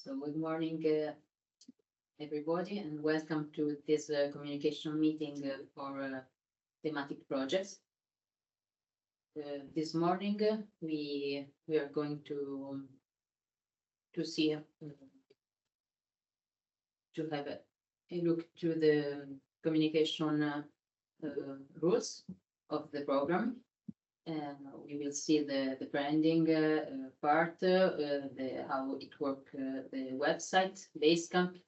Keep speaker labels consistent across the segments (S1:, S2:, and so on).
S1: So good morning, everybody, and welcome to this communication meeting for thematic projects. This morning, we are going to see to have a look to the communication rules of the program. We will see the branding part, how it works, the website, Basecamp,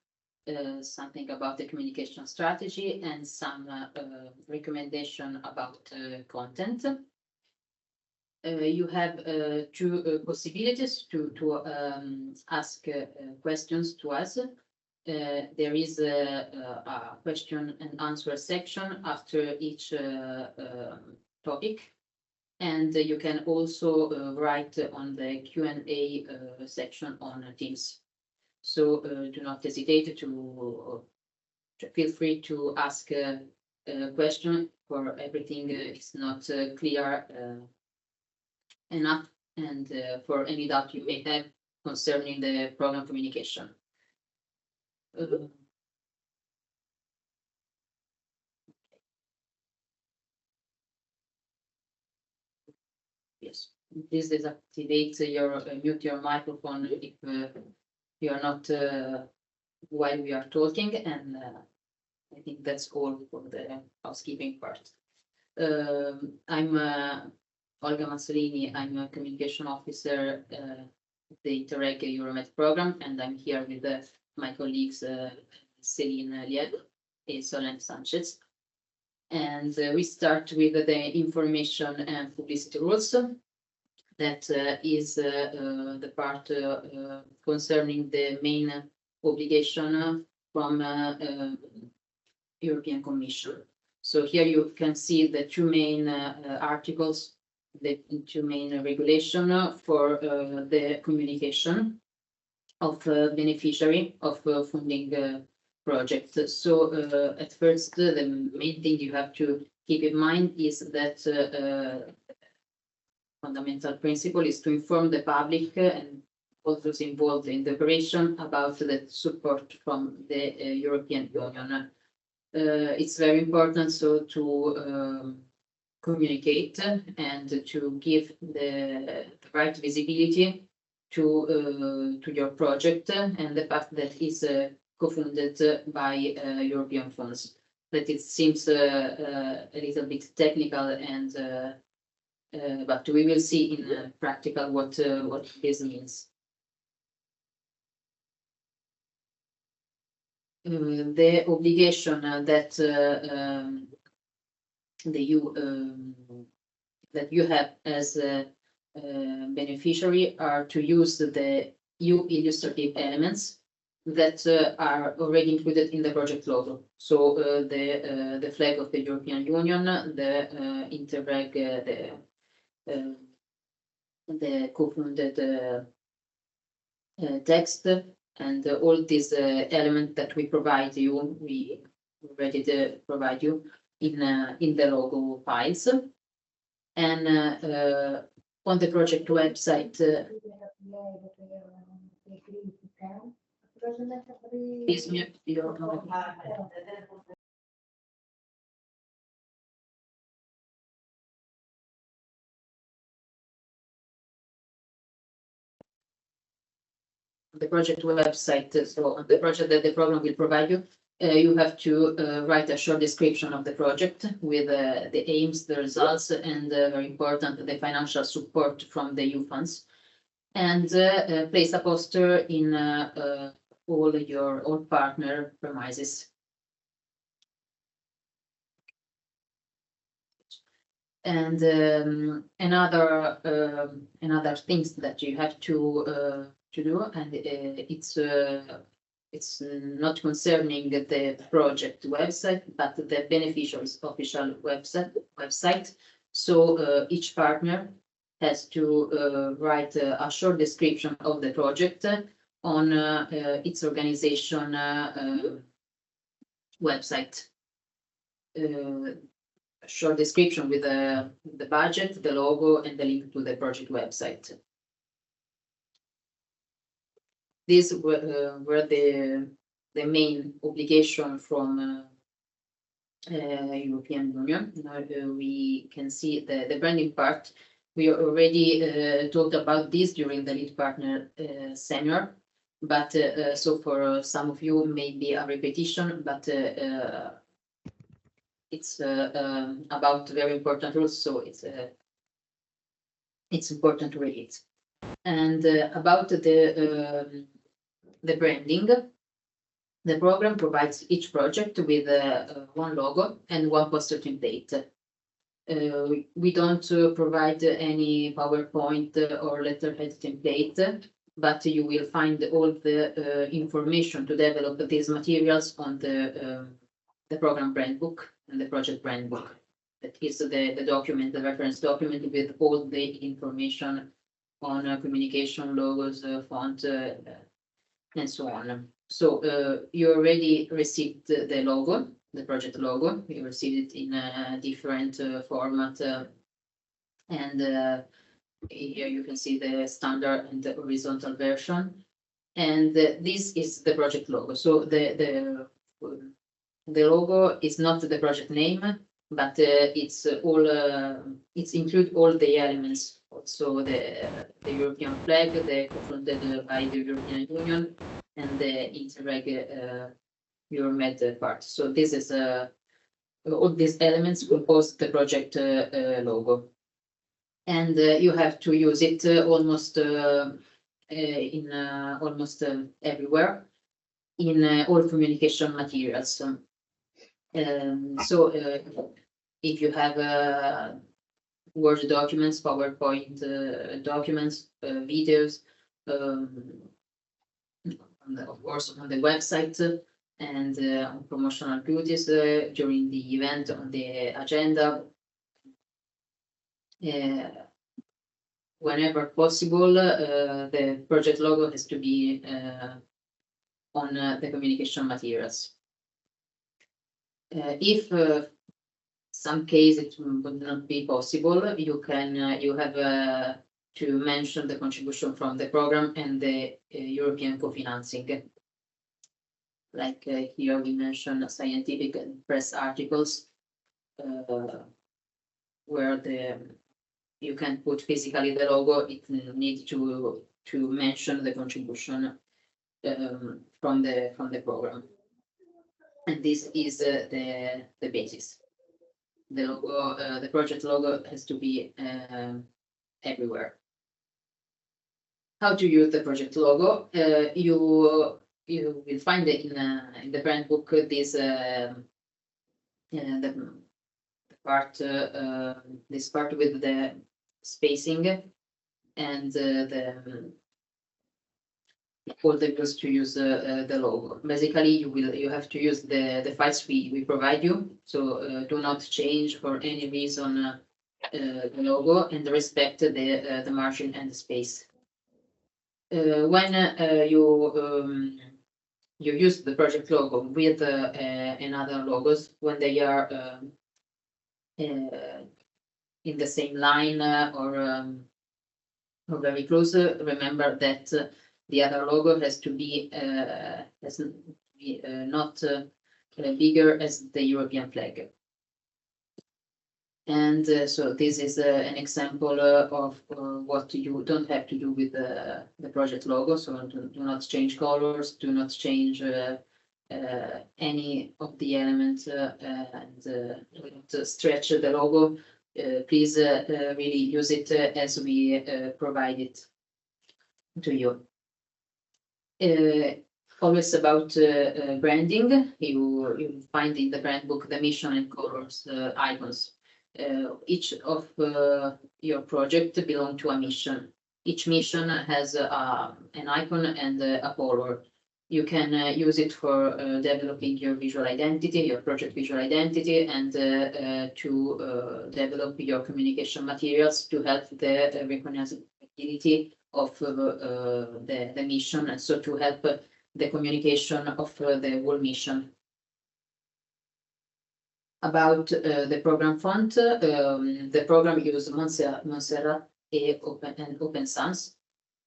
S1: something about the communication strategy, and some recommendation about content. You have two possibilities to ask questions to us. There is a question and answer section after each topic. And you can also write on the Q&A section on Teams. So do not hesitate to feel free to ask a question for everything is not clear enough, and for any doubt you may have concerning the program communication. Yes, please deactivate mute your microphone if you are not while we are talking, and I think that's all for the housekeeping part. I'm Olga Mazzolini. I'm a communication officer at the Interreg Euromed program, and I'm here with my colleagues Celine Lied and Solen Sanchez. And we start with the information and publicity rules. That is the part concerning the main obligation from European Commission. So here you can see the two main articles, the two main regulation for the communication of beneficiary of funding project. So at first, the main thing you have to keep in mind is that fundamental principle is to inform the public and all those involved in the operation about the support from the European Union. It's very important so to communicate and to give the right visibility to your project and the fact that is co-funded by European funds. But it seems a little bit technical, and but we will see in practical what this means. The obligation that that you have as a beneficiary are to use the EU illustrative elements that are already included in the project logo. So the flag of the European Union, the Interreg, the co-funded text, and all these elements that we provide you, we ready to provide you in the logo files. And on the project website, please mute your the project website. So on the project that the program will provide you, you have to write a short description of the project with the aims, the results, and very important, the financial support from the EU funds, and place a poster in all your partner premises. And another things that you have to do, and it's not concerning the project website, but the beneficiary's official website. So each partner has to write a short description of the project on its organization website. A short description with the budget, the logo, and the link to the project website. These were the main obligation from European Union. Now we can see the branding part. We already talked about this during the lead partner seminar, but so for some of you maybe a repetition, but it's about very important rules, so it's important to read it. And about the branding, the program provides each project with one logo and one poster template. We don't provide any PowerPoint or letterhead template, but you will find all the information to develop these materials on the program brand book and the project brand book. That is the document, the reference document with all the information on communication, logos, font, and so on. So you already received the logo, the project logo. You received it in a different format, and here you can see the standard and the horizontal version. And this is the project logo. So the logo is not the project name, but it's include all the elements. Also the European flag, confronted by the European Union, and the Interreg Euromed part. So this is all these elements compose the project logo, and you have to use it almost in almost everywhere in all communication materials. So if you have Word documents, PowerPoint documents, videos, of course on the website, and on promotional duties during the event, on the agenda, whenever possible, the project logo has to be on the communication materials. If some case it would not be possible, you have to mention the contribution from the program and the European co-financing. Like here we mention scientific and press articles, where you can put physically the logo. It needs to mention the contribution from the program, and this is the basis. The logo, the project logo, has to be everywhere. How to use the project logo? You will find it in the brand book. This the part, this part with the spacing and all the rules to use the logo. Basically, you have to use the files we provide you. So do not change for any reason the logo, and respect the margin and the space. When you use the project logo with another logos, when they are in the same line or very close, remember that the other logo has to be not bigger as the European flag. And so this is an example of what you don't have to do with the project logo. So do not change colors, do not change any of the elements, and don't stretch the logo. Please really use it as we provide it to you. Always about branding. You find in the brand book the mission and colors icons. Each of your project belong to a mission. Each mission has an icon and a color. You can use it for developing your visual identity, your project visual identity, and to develop your communication materials to help the recognizability of the mission, and so to help the communication of the whole mission. About the program font, the program uses Montserrat and Open Sans,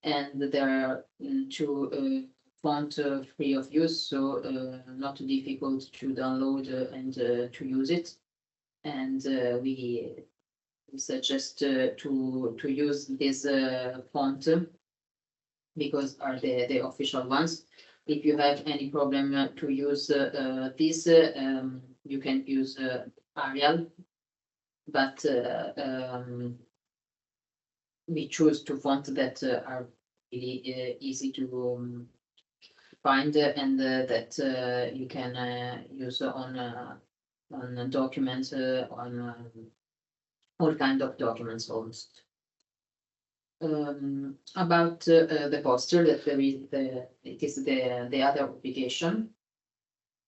S1: and there are two font free of use, so not difficult to download and to use it. And we suggest to use this font because are the official ones. If you have any problem to use this, you can use Arial, but we choose two fonts that are really easy to find and that you can use on documents, on all kind of documents almost. About the poster, that it is the other obligation.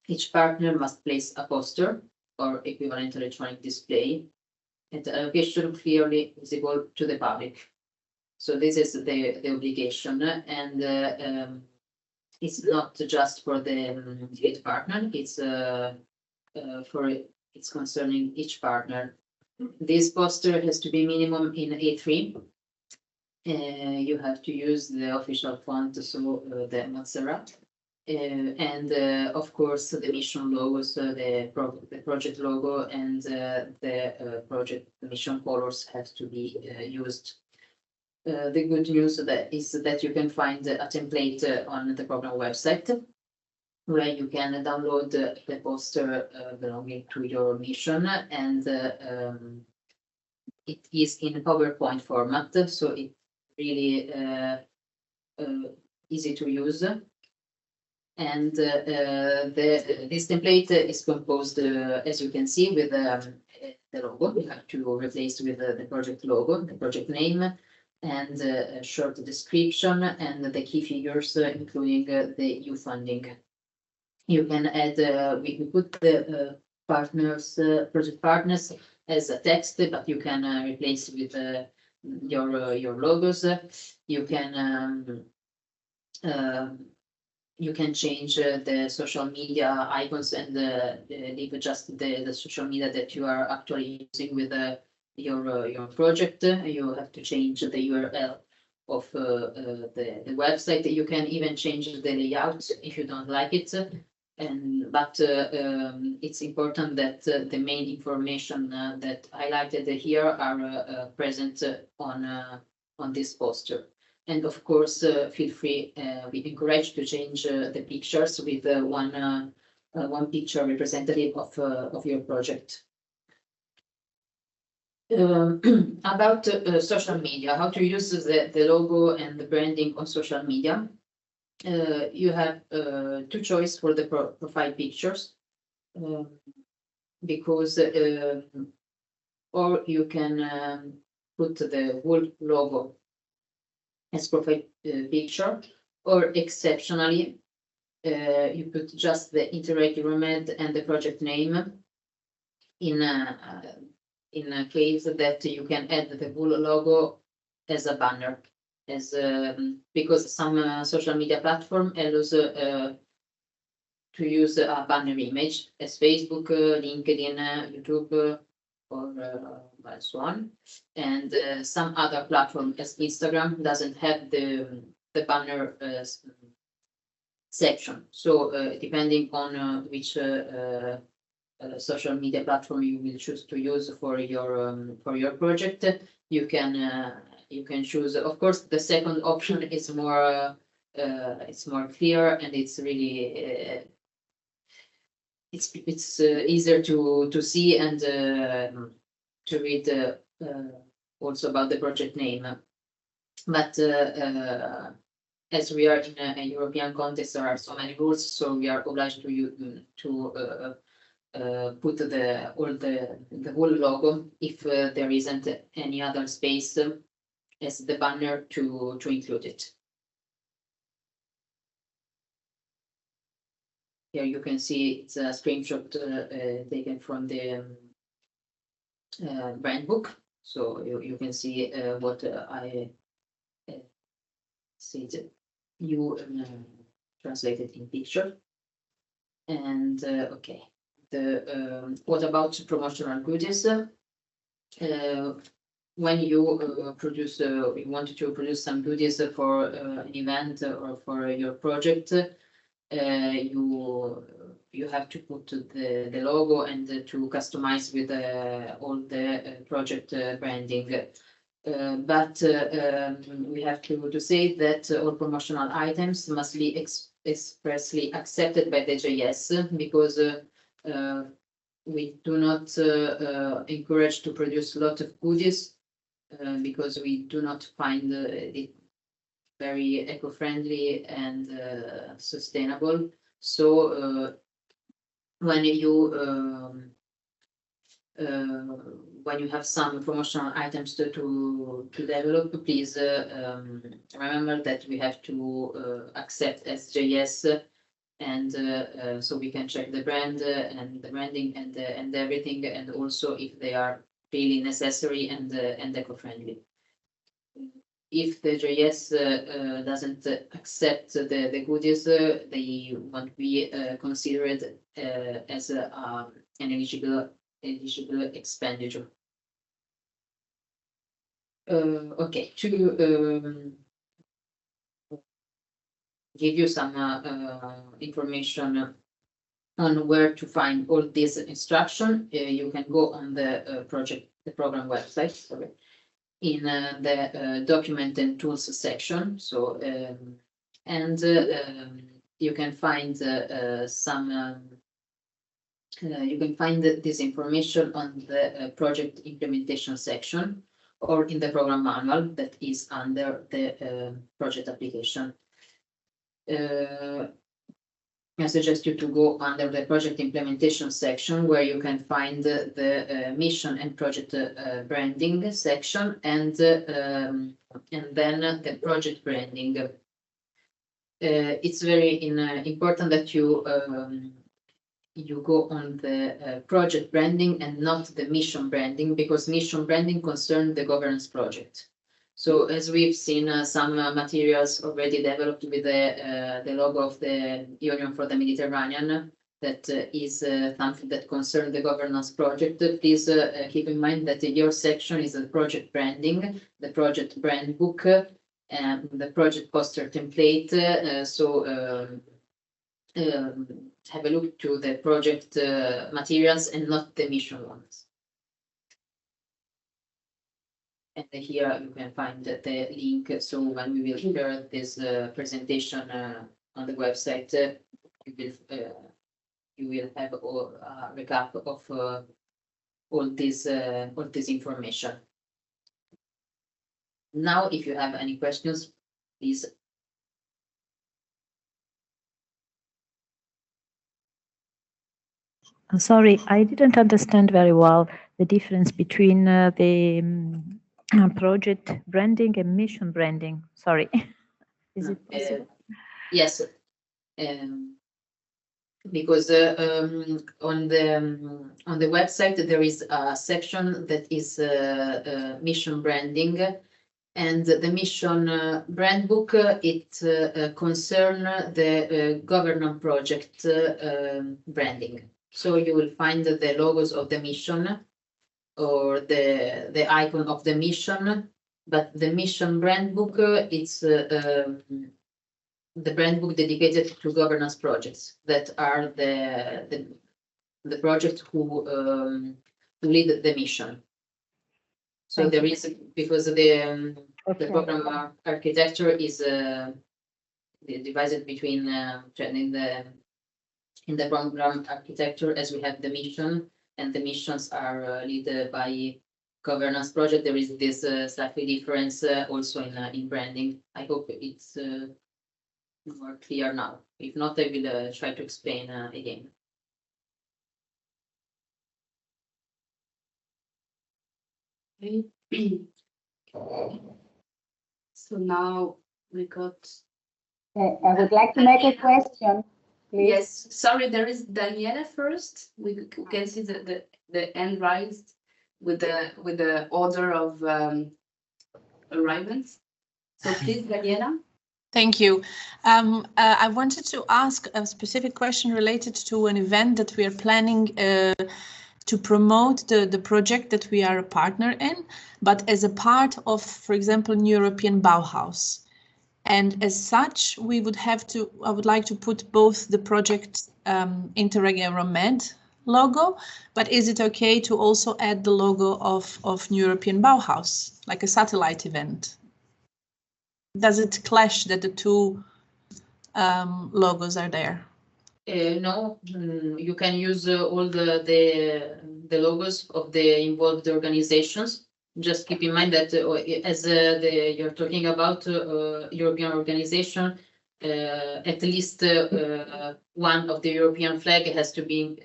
S1: Each partner must place a poster or equivalent electronic display at a location clearly visible to the public. So this is the obligation, and it's not just for the lead partner, it's concerning each partner. This poster has to be minimum in A3. You have to use the official font, so the Montserrat. And of course, the mission logos, the project logo, and the project mission colors have to be used. The good news is that you can find a template on the program website where you can download the poster belonging to your mission, and it is in PowerPoint format, so it's really easy to use. And this template is composed, as you can see, with the logo. You have to replace with the project logo, the project name, and a short description, and the key figures, including the EU funding. You can add, we put the partners, project partners as a text, but you can replace with your logos. You can change the social media icons and leave just the social media that you are actually using with your project. You have to change the URL of the website. You can even change the layout if you don't like it. But it's important that the main information that highlighted here are present on this poster. And of course, feel free, we encourage to change the pictures with one picture representative of your project. About social media, how to use the logo and the branding on social media. You have two choices for the profile pictures, because or you can put the whole logo as profile picture, or exceptionally you put just the Interreg Euromed and the project name in a case that you can add the full logo as a banner, as because some social media platform allows to use a banner image as Facebook, LinkedIn, YouTube, or so on, and some other platform as Instagram doesn't have the banner section. So depending on which social media platform you will choose to use for your project, you can choose. Of course, the second option is more it's more clear, and it's really it's easier to see and to read also about the project name. But as we are in a European context, there are so many rules, so we are obliged to put the whole logo if there isn't any other space as the banner to include it. Here you can see it's a screenshot taken from the brand book, so you can see what I said. You translated in picture. And okay, what about promotional goodies? when you produce, you wanted to produce some goodies for an event or for your project, you have to put the logo and to customize with all the project branding. But we have to say that all promotional items must be expressly accepted by the JS, because we do not encourage to produce a lot of goodies, because we do not find it very eco-friendly and sustainable. So when you have some promotional items to develop, please remember that we have to accept SJS, and so we can check the brand and the branding and everything, and also if they are really necessary and eco-friendly. If the JS doesn't accept the goodies, they won't be considered as an eligible expenditure. Okay, to give you some information on where to find all this instruction, you can go on the program website, sorry, in the document and tools section. So and you can find you can find this information on the project implementation section, or in the program manual that is under the project application. I suggest you to go under the project implementation section, where you can find the mission and project branding section, and then the project branding. It's very important that you go on the project branding and not the mission branding, because mission branding concerns the governance project. So as we've seen, some materials already developed with the logo of the Union for the Mediterranean, that is something that concerns the governance project. Please keep in mind that your section is the project branding, the project brand book, and the project poster template. So have a look to the project materials and not the mission ones. And here you can find the link. So when we will share this presentation on the website, you will have a recap of all this information. Now, if you have any questions, please.
S2: I'm sorry, I didn't understand very well the difference between the project branding and mission branding. Sorry. Is it possible?
S1: Yes. Because on the website there is a section that is mission branding, and the mission brand book it concern the governance project branding. So you will find the logos of the mission or the icon of the mission, but the mission brand book it's the brand book dedicated to governance projects, that are the projects who lead the mission. So there is, because the program architecture is divided between in the program architecture, as we have the mission, and the missions are led by governance project. There is this slightly difference also in branding. I hope it's more clear now. If not, I will try to explain again.
S3: Okay. So now we got.
S4: I would like to make a question, please.
S3: Yes, sorry, there is Daniela first. We can see the hand raised with the order of arrivals. So please, Daniela.
S5: Thank you. I wanted to ask a specific question related to an event that we are planning to promote the project that we are a partner in, but as a part of, for example, European Bauhaus. And as such, we would have to, I would like to put both the project Interreg Euromed logo, but is it okay to also add the logo of European Bauhaus, like a satellite event? Does it clash that the two logos are there?
S1: No, you can use all the logos of the involved organizations. Just keep in mind that as you're talking about European organization, at least one of the European flag has to be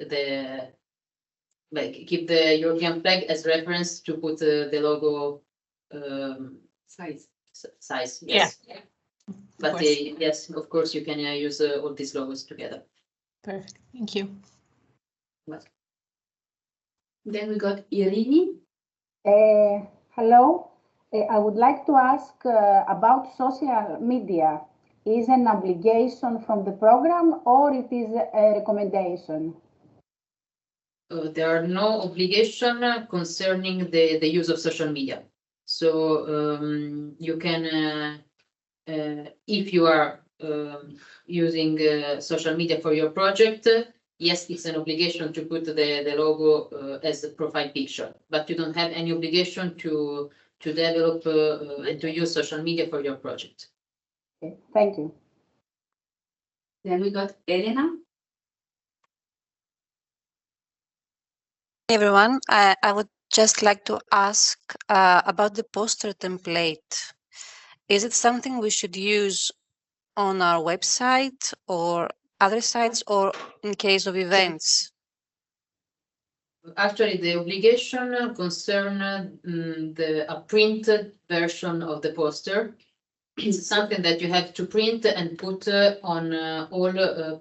S1: keep the European flag as reference to put the logo
S3: Size.
S1: size. Yes.
S5: Yeah.
S1: But yes, of course, you can use all these logos together.
S5: Perfect. Thank you.
S3: Then we got Irini.
S4: Hello. I would like to ask about social media. Is an obligation from the program or it is a recommendation?
S1: There are no obligation concerning the use of social media. So you can, if you are using social media for your project, yes, it's an obligation to put the logo as a profile picture, but you don't have any obligation to develop and to use social media for your project.
S4: Okay, thank you.
S3: Then we got Elena.
S6: Hey everyone, I would just like to ask about the poster template. Is it something we should use on our website or other sites or in case of events?
S1: Actually, the obligation concern a printed version of the poster. It's something that you have to print and put on all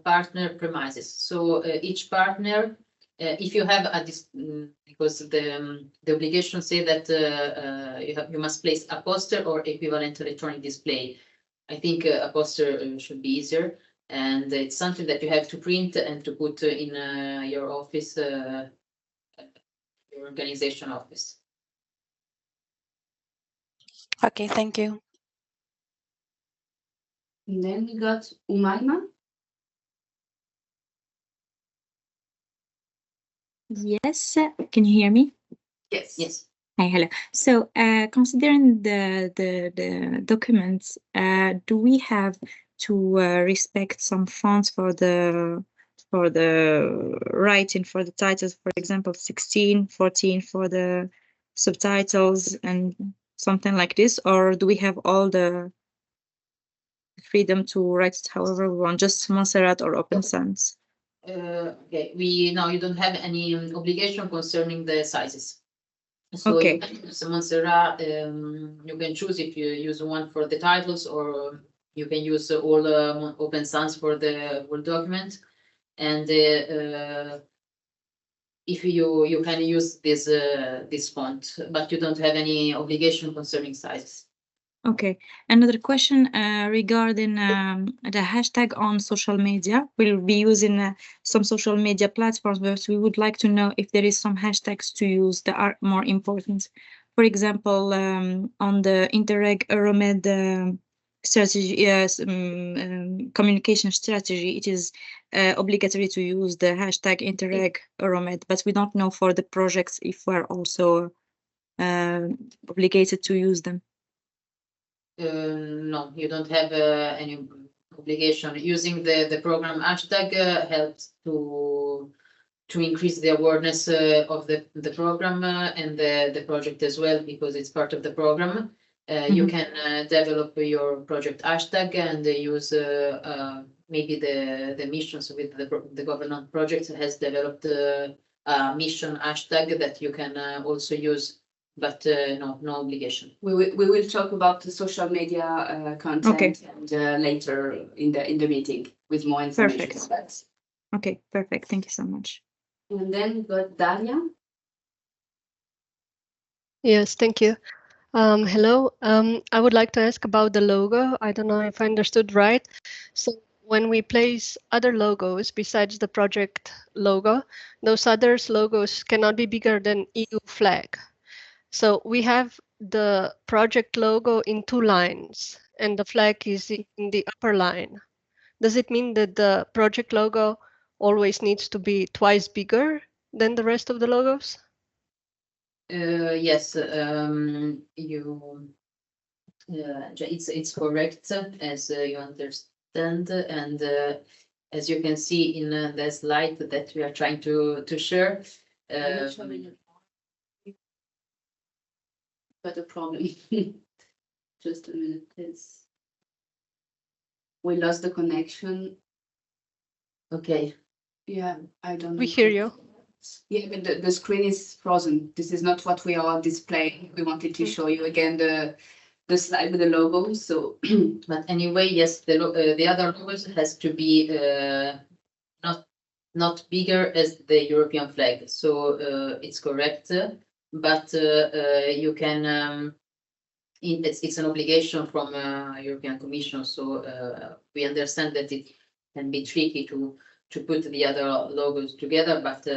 S1: partner premises. So each partner, if you have because the obligation say that you must place a poster or equivalent electronic display. I think a poster should be easier, and it's something that you have to print and to put in your office, your organization office.
S6: Okay, thank you.
S3: And then we got Umayma.
S7: Yes, can you hear me?
S3: Yes.
S1: Yes.
S7: Hi, hello. So, considering the documents, do we have to respect some fonts for the writing for the titles, for example, 16, 14 for the subtitles and something like this, or do we have all the freedom to write it however we want, just Montserrat or Open Sans?
S1: Okay, you don't have any obligation concerning the sizes. So
S7: Okay.
S1: you can use Montserrat, you can choose if you use one for the titles or you can use all Open Sans for the Word document. And if you can use this font, but you don't have any obligation concerning sizes.
S7: Okay. Another question regarding the hashtag on social media. We'll be using some social media platforms, but we would like to know if there is some hashtags to use that are more important. For example, on the Interreg Euromed strategy, communication strategy, it is obligatory to use the hashtag Interreg Euromed, but we don't know for the projects if we're also obligated to use them.
S1: No, you don't have any obligation. Using the program hashtag helps to increase the awareness of the program and the project as well, because it's part of the program. You can develop your project hashtag and use maybe the missions with the government project has developed a mission hashtag that you can also use. But no obligation.
S3: We will talk about the social media content
S7: Okay.
S3: and later in the meeting with more information.
S7: Perfect. Okay, perfect. Thank you so much.
S3: And then we got Daria.
S8: Yes, thank you. Hello. I would like to ask about the logo. I don't know if I understood right. So when we place other logos besides the project logo, those other logos cannot be bigger than EU flag. So we have the project logo in 2 lines and the flag is in the upper line. Does it mean that the project logo always needs to be twice bigger than the rest of the logos?
S1: Yes, it's correct as you understand, and as you can see in the slide that we are trying to share.
S3: But a problem. Just a minute, please. We lost the connection.
S1: Okay.
S3: Yeah, I don't know.
S8: We hear you.
S3: Yeah, but the screen is frozen. This is not what we are displaying. We wanted to show you again the slide with the logo. So,
S1: but anyway, yes, the other logos has to be not bigger as the European flag. So it's correct, but you can. It's an obligation from European Commission. So we understand that it can be tricky to put the other logos together, but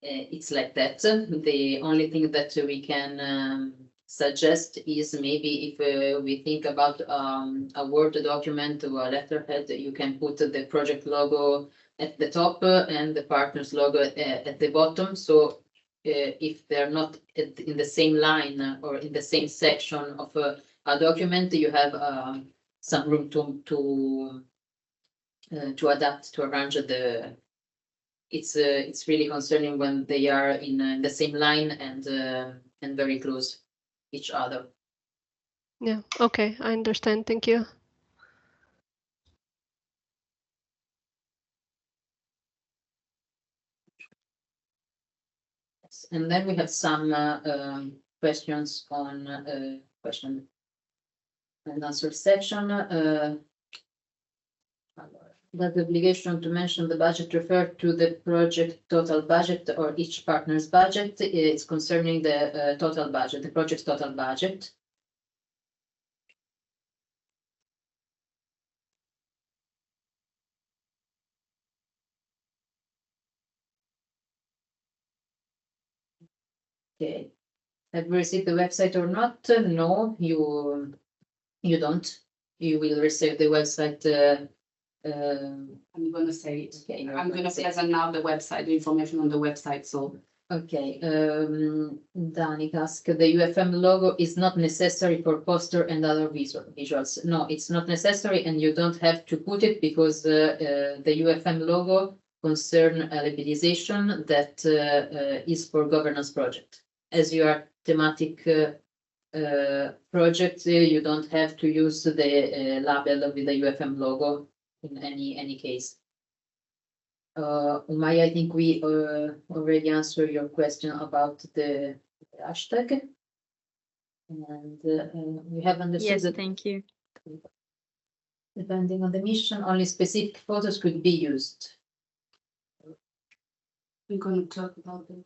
S1: it's like that. The only thing that we can suggest is maybe if we think about a Word document or a letterhead, you can put the project logo at the top and the partners logo at the bottom. So if they're not in the same line or in the same section of a document, you have some room to adapt, to arrange the. It's really concerning when they are in the same line and very close each other.
S8: Yeah, okay, I understand. Thank you.
S1: And then we have some questions on question and answer section. Does the obligation to mention the budget refer to the project total budget or each partner's budget? It's concerning the total budget, the project's total budget. Okay. Have you received the website or not? No, you don't. You will receive the website.
S3: I'm going to say it.
S1: Okay,
S3: I'm going to present now the website, the information on the website. So,
S1: okay. Danik asked, the UFM logo is not necessary for poster and other visuals. No, it's not necessary, and you don't have to put it because the UFM logo concern a labelization that is for governance project. As you are thematic project, you don't have to use the label with the UFM logo in any case. Umay, I think we already answered your question about the hashtag, and we have understood.
S7: Yes, thank you.
S1: Depending on the mission, only specific photos could be used.
S3: we're going to talk about it.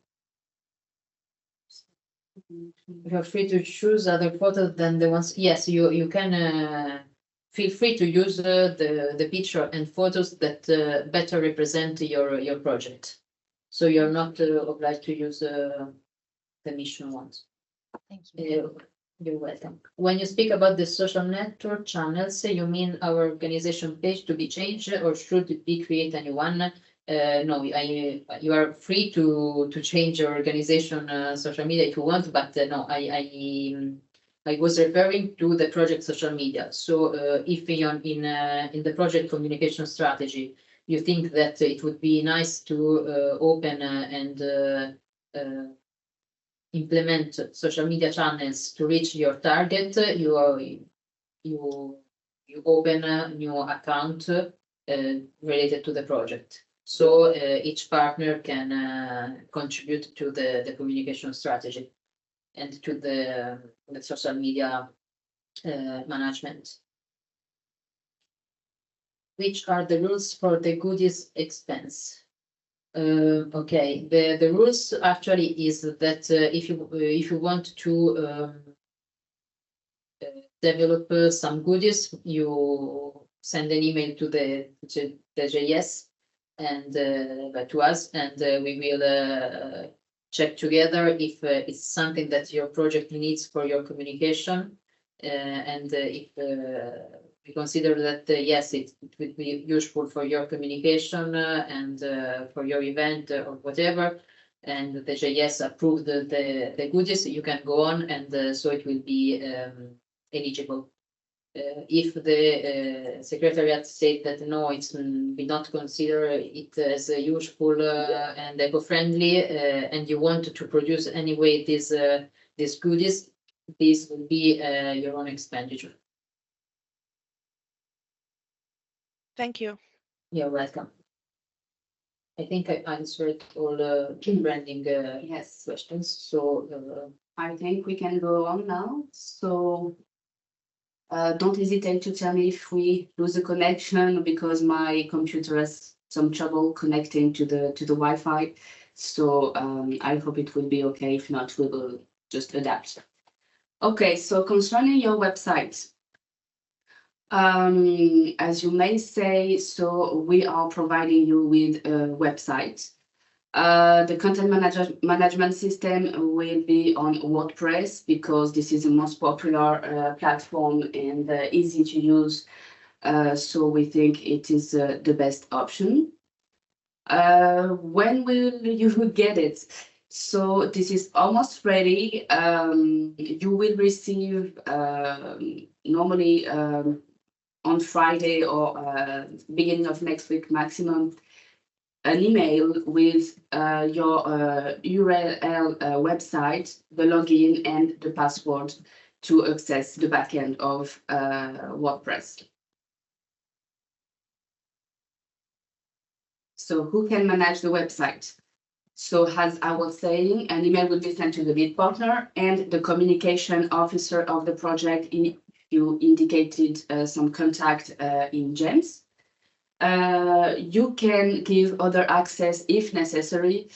S1: You're free to choose other photos than the ones. Yes, you can feel free to use the picture and photos that better represent your project. So you're not obliged to use the mission ones.
S2: Thank you.
S1: You're welcome. When you speak about the social network channels, you mean our organization page to be changed, or should we create a new one? No, you are free to change your organization social media if you want, but no, I was referring to the project social media. So if in the project communication strategy, you think that it would be nice to open and implement social media channels to reach your target, you open a new account related to the project. So each partner can contribute to the communication strategy and to the social media management. Which are the rules for the goodies expense? Okay, the rules actually is that if you want to develop some goodies, you send an email to the JS and to us, and we will check together if it's something that your project needs for your communication, and if we consider that yes, it would be useful for your communication and for your event or whatever, and the JS approved the goodies, you can go on, and so it will be eligible. If the secretariat said that no, it's we not consider it as useful and eco-friendly, and you want to produce anyway these goodies, this will be your own expenditure.
S9: Thank you.
S1: You're welcome. I think I answered all branding
S3: Yes,
S1: questions, so
S3: I think we can go on now. So don't hesitate to tell me if we lose a connection, because my computer has some trouble connecting to the Wi-Fi. So I hope it will be okay. If not, we will just adapt. Okay, so concerning your website, as you may say, so we are providing you with a website. The content management system will be on WordPress, because this is the most popular platform and easy to use. So we think it is the best option. When will you get it? So this is almost ready. You will receive normally on Friday or beginning of next week maximum, an email with your URL website, the login and the password to access the backend of WordPress. So who can manage the website? So as I was saying, an email will be sent to the lead partner and the communication officer of the project. You indicated some contact in GEMS. You can give other access if necessary.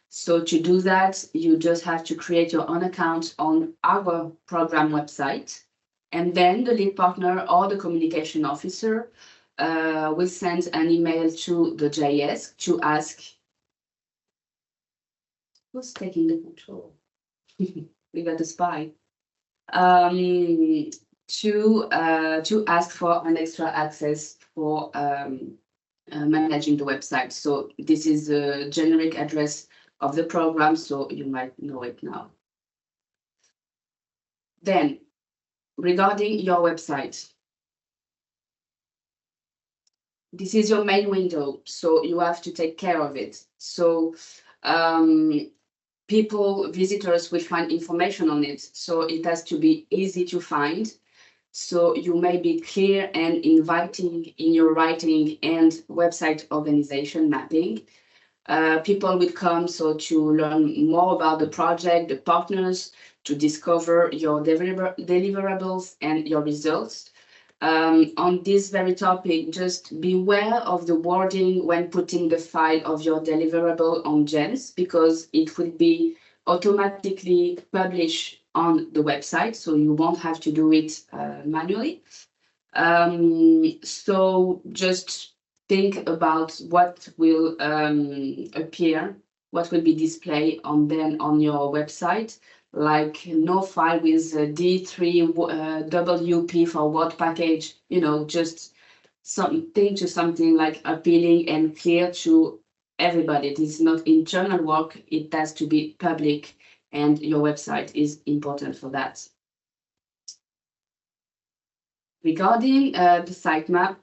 S3: So to do that, you just have to create your own account on our program website. And then the lead partner or the communication officer will send an email to the JS to ask, who's taking the control? We got a spy. To ask for an extra access for managing the website. So this is the generic address of the program, so you might know it now. Then, regarding your website, this is your main window, so you have to take care of it. So visitors will find information on it, so it has to be easy to find. So you may be clear and inviting in your writing and website organization mapping. People will come to learn more about the project, the partners, to discover your deliverables and your results. On this very topic, just beware of the wording when putting the file of your deliverable on GEMS, because it will be automatically published on the website, so you won't have to do it manually. So just think about what will appear, what will be displayed on your website, like no file with D3WP for Word package, just something like appealing and clear to everybody. This is not internal work, it has to be public, and your website is important for that. Regarding the sitemap,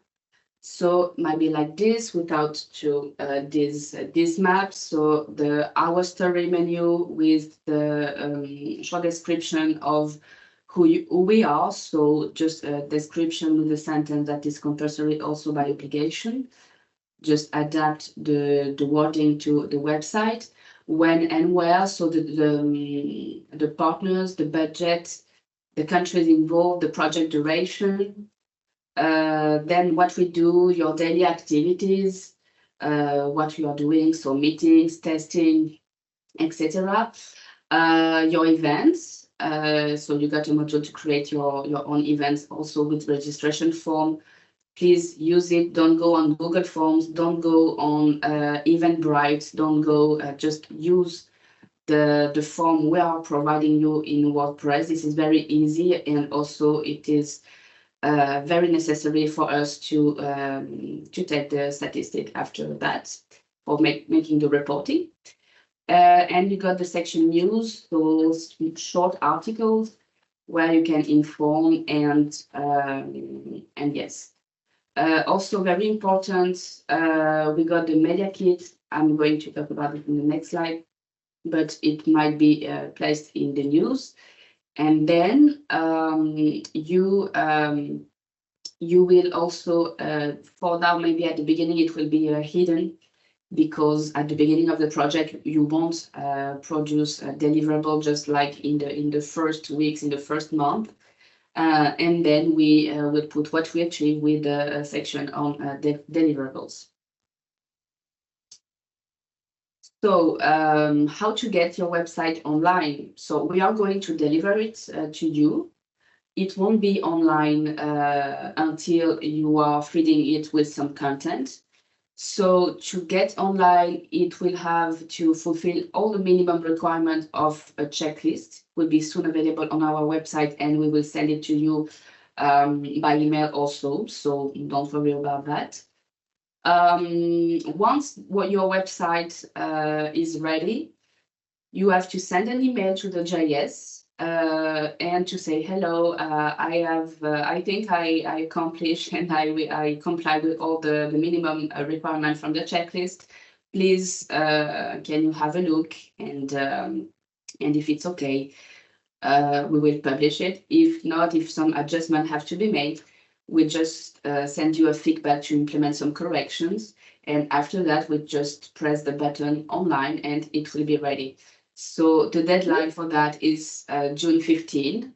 S3: so might be like this without this map. So our story menu with the short description of who we are. So just a description with a sentence that is compulsory also by obligation. Just adapt the wording to the website. When and where, so the partners, the budget, the countries involved, the project duration. Then what we do, your daily activities, what we are doing, so meetings, testing, etc. Your events, so you got a module to create your own events, also with registration form, please use it. Don't go on Google Forms, don't go on Eventbrite, don't go, just use the form we are providing you in WordPress. This is very easy, and also it is very necessary for us to take the statistic after that, for making the reporting. And you got the section news, those short articles where you can inform and yes. Also very important, we got the media kit. I'm going to talk about it in the next slide, but it might be placed in the news. And then you will also, for now, maybe at the beginning it will be hidden, because at the beginning of the project you won't produce a deliverable just like in the first weeks, in the first month. And then we will put what we achieve with a section on deliverables. So how to get your website online? So we are going to deliver it to you. It won't be online until you are feeding it with some content. So to get online, it will have to fulfill all the minimum requirements of a checklist. Will be soon available on our website, and we will send it to you by email also. So don't worry about that. Once your website is ready, you have to send an email to the JS and to say, hello, I think I accomplished and I comply with all the minimum requirements from the checklist. Please, can you have a look? And if it's okay, we will publish it. If not, if some adjustments have to be made, we just send you a feedback to implement some corrections. And after that, we just press the button online and it will be ready. So the deadline for that is June 15.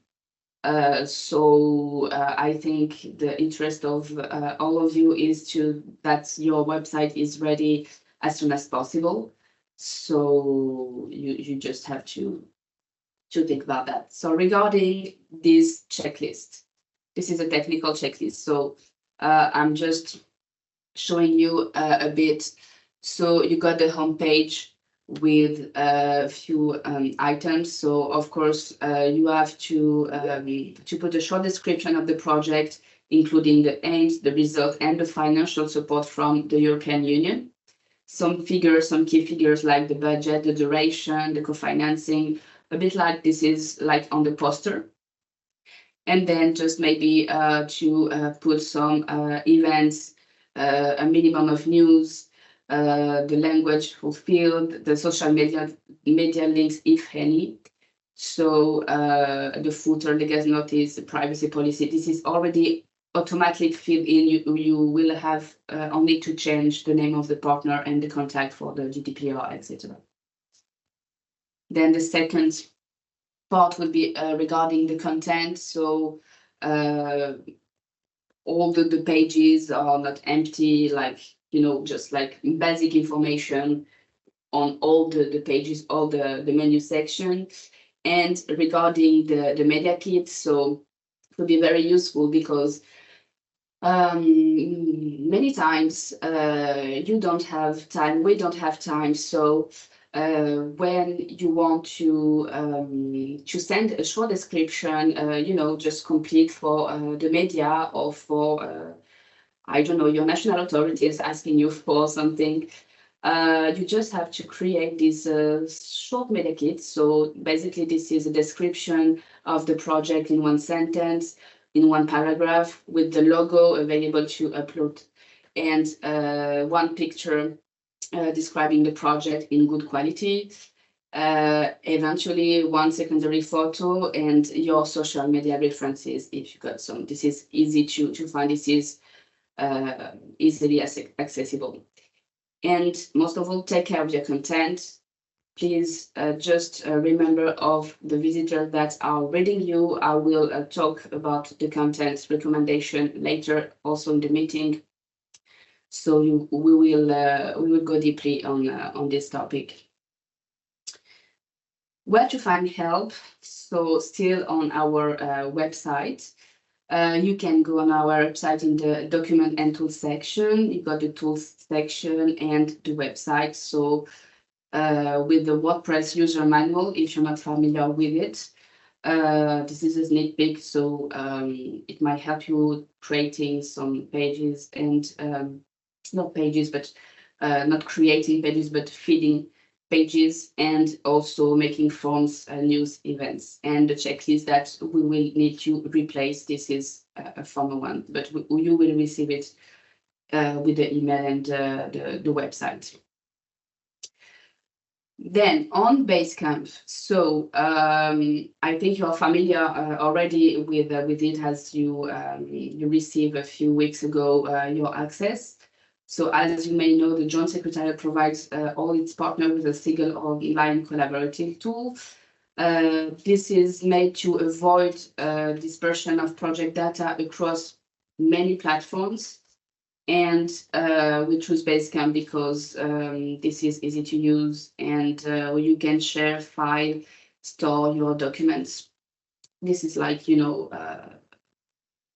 S3: So I think the interest of all of you is that your website is ready as soon as possible. So you just have to think about that. So regarding this checklist, this is a technical checklist. So I'm just showing you a bit. So you got the homepage with a few items. So of course you have to put a short description of the project, including the aims, the result, and the financial support from the European Union. Some figures, some key figures like the budget, the duration, the co-financing, a bit like this is like on the poster. And then just maybe to put some events, a minimum of news, the language fulfilled, the social media links, if any. So the footer, legal notice, the privacy policy, this is already automatically filled in. You will have only to change the name of the partner and the contact for the GDPR, etc. Then the second part will be regarding the content. So all the pages are not empty, like, just like basic information on all the pages, all the menu section. And regarding the media kit, so it will be very useful because many times you don't have time, we don't have time. So when you want to send a short description, just complete for the media or for, I don't know, your national authorities asking you for something, you just have to create this short media kit. So basically this is a description of the project in one sentence, in one paragraph, with the logo available to upload, and one picture describing the project in good quality, eventually one secondary photo, and your social media references if you got some. This is easy to find. This is easily accessible. And most of all, take care of your content. Please just remember of the visitors that are reading you. I will talk about the content recommendation later, also in the meeting. So we will go deeply on this topic. Where to find help? So still on our website, You can go on our website in the document and tools section. You got the tools section and the website. So with the WordPress user manual, if you're not familiar with it, this is a sneak peek, so it might help you creating some pages and not pages, but not creating pages, but feeding pages, and also making forms, news events, and the checklist that we will need to replace. This is a former one, but you will receive it with the email and the website. Then on Basecamp, so I think you're familiar already with it, as you received a few weeks ago your access. So as you may know, the Joint Secretariat provides all its partners with a single online collaborative tool. This is made to avoid dispersion of project data across many platforms. And we choose Basecamp because this is easy to use, and you can share file, store your documents. This is like, you know,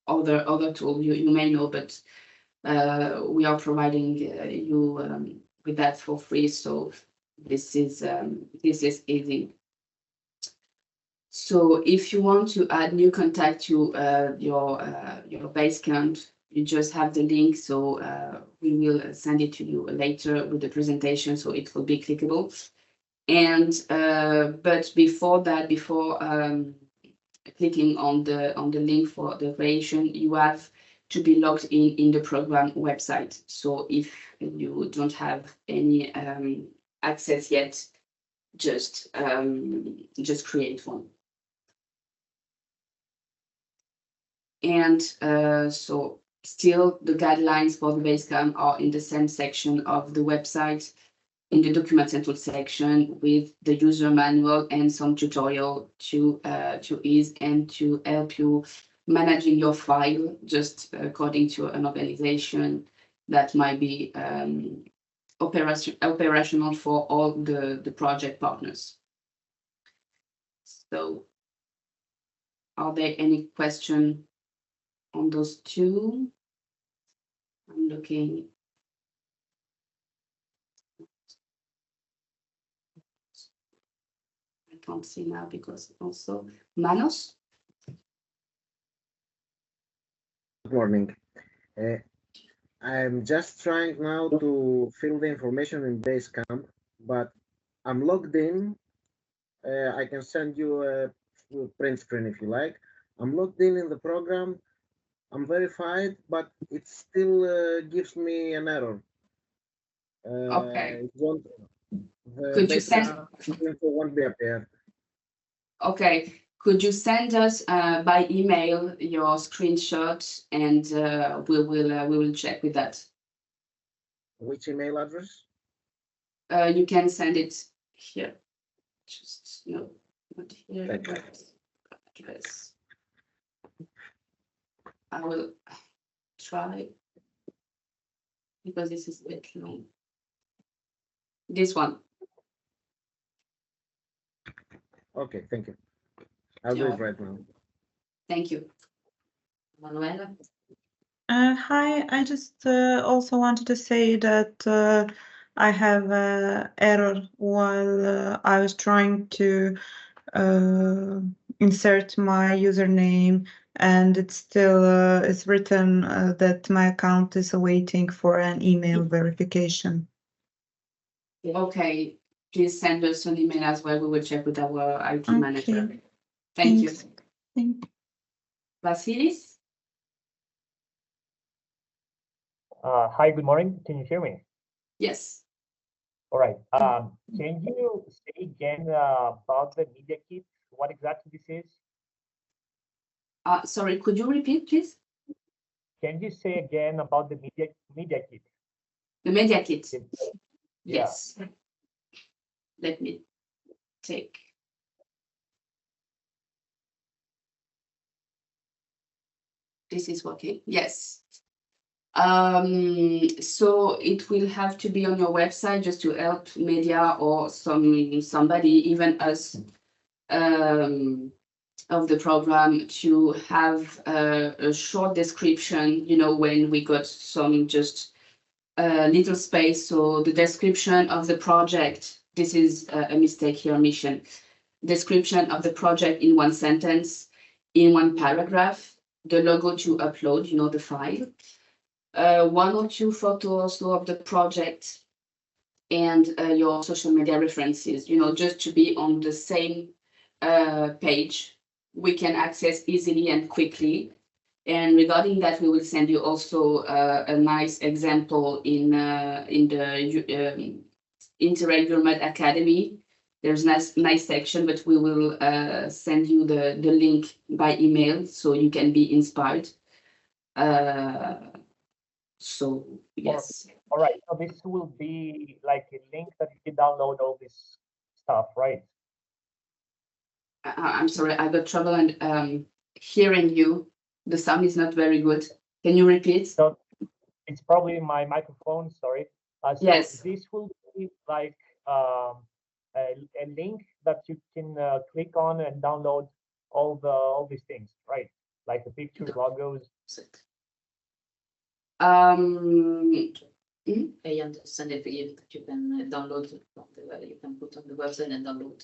S3: other tool you may know, but we are providing you with that for free. So this is easy. So if you want to add new contact to your Basecamp, you just have the link. So we will send it to you later with the presentation, so it will be clickable. And but before that, before clicking on the link for the creation, you have to be logged in the program website. So if you don't have any access yet, just create one. And so still the guidelines for the Basecamp are in the same section of the website, in the Documents and Tools section, with the user manual and some tutorial to ease and to help you managing your file, just according to an organization that might be operational for all the project partners. So are there any questions on those two? I'm looking. I can't see now because also Manos.
S10: Good morning. I'm just trying now to fill the information in Basecamp, but I'm logged in. I can send you a print screen if you like. I'm logged in the program. I'm verified, but it still gives me an error.
S3: Okay.
S10: Could you send info won't be appear.
S3: Okay. Could you send us by email your screenshot, and we will check with that.
S10: Which email address?
S3: You can send it here. Just no, not here. Address. I will try because this is a bit long. This one.
S10: Okay, thank you. I'll do it right now.
S3: Thank you.
S1: Manuela?
S7: Hi, I just also wanted to say that I have an error while I was trying to insert my username, and it's still it's written that my account is awaiting for an email verification.
S3: Okay, please send us an email as well. We will check with our IT manager.
S7: Thanks.
S3: You.
S7: Thank you.
S3: Vasilis?
S11: Hi, good morning. Can you hear me?
S3: Yes.
S11: All right. Can you say again about the media kit? What exactly this is?
S3: Sorry, could you repeat, please?
S11: Can you say again about the media kit?
S3: The media kit.
S11: Yeah.
S3: Yes. Let me take. This is working. Yes. So it will have to be on your website just to help media or somebody, even us, of the program to have a short description, when we got some just little space. So the description of the project, this is a mistake here, mission. Description of the project in one sentence, in one paragraph, the logo to upload, the file, 1 or 2 photos of the project, and your social media references, just to be on the same page. We can access easily and quickly. And regarding that, we will send you also a nice example in the Interreg Gourmet Academy. There's nice section, but we will send you the link by email so you can be inspired. So yes.
S11: All right. So this will be like a link that you can download all this stuff, right?
S3: I'm sorry, I got trouble and hearing you. The sound is not very good. Can you repeat?
S11: So it's probably my microphone. Sorry. So
S3: yes.
S11: This will be like a link that you can click on and download all these things, right? Like the pictures, logos.
S1: I understand if you can download from the you can put on the website and download.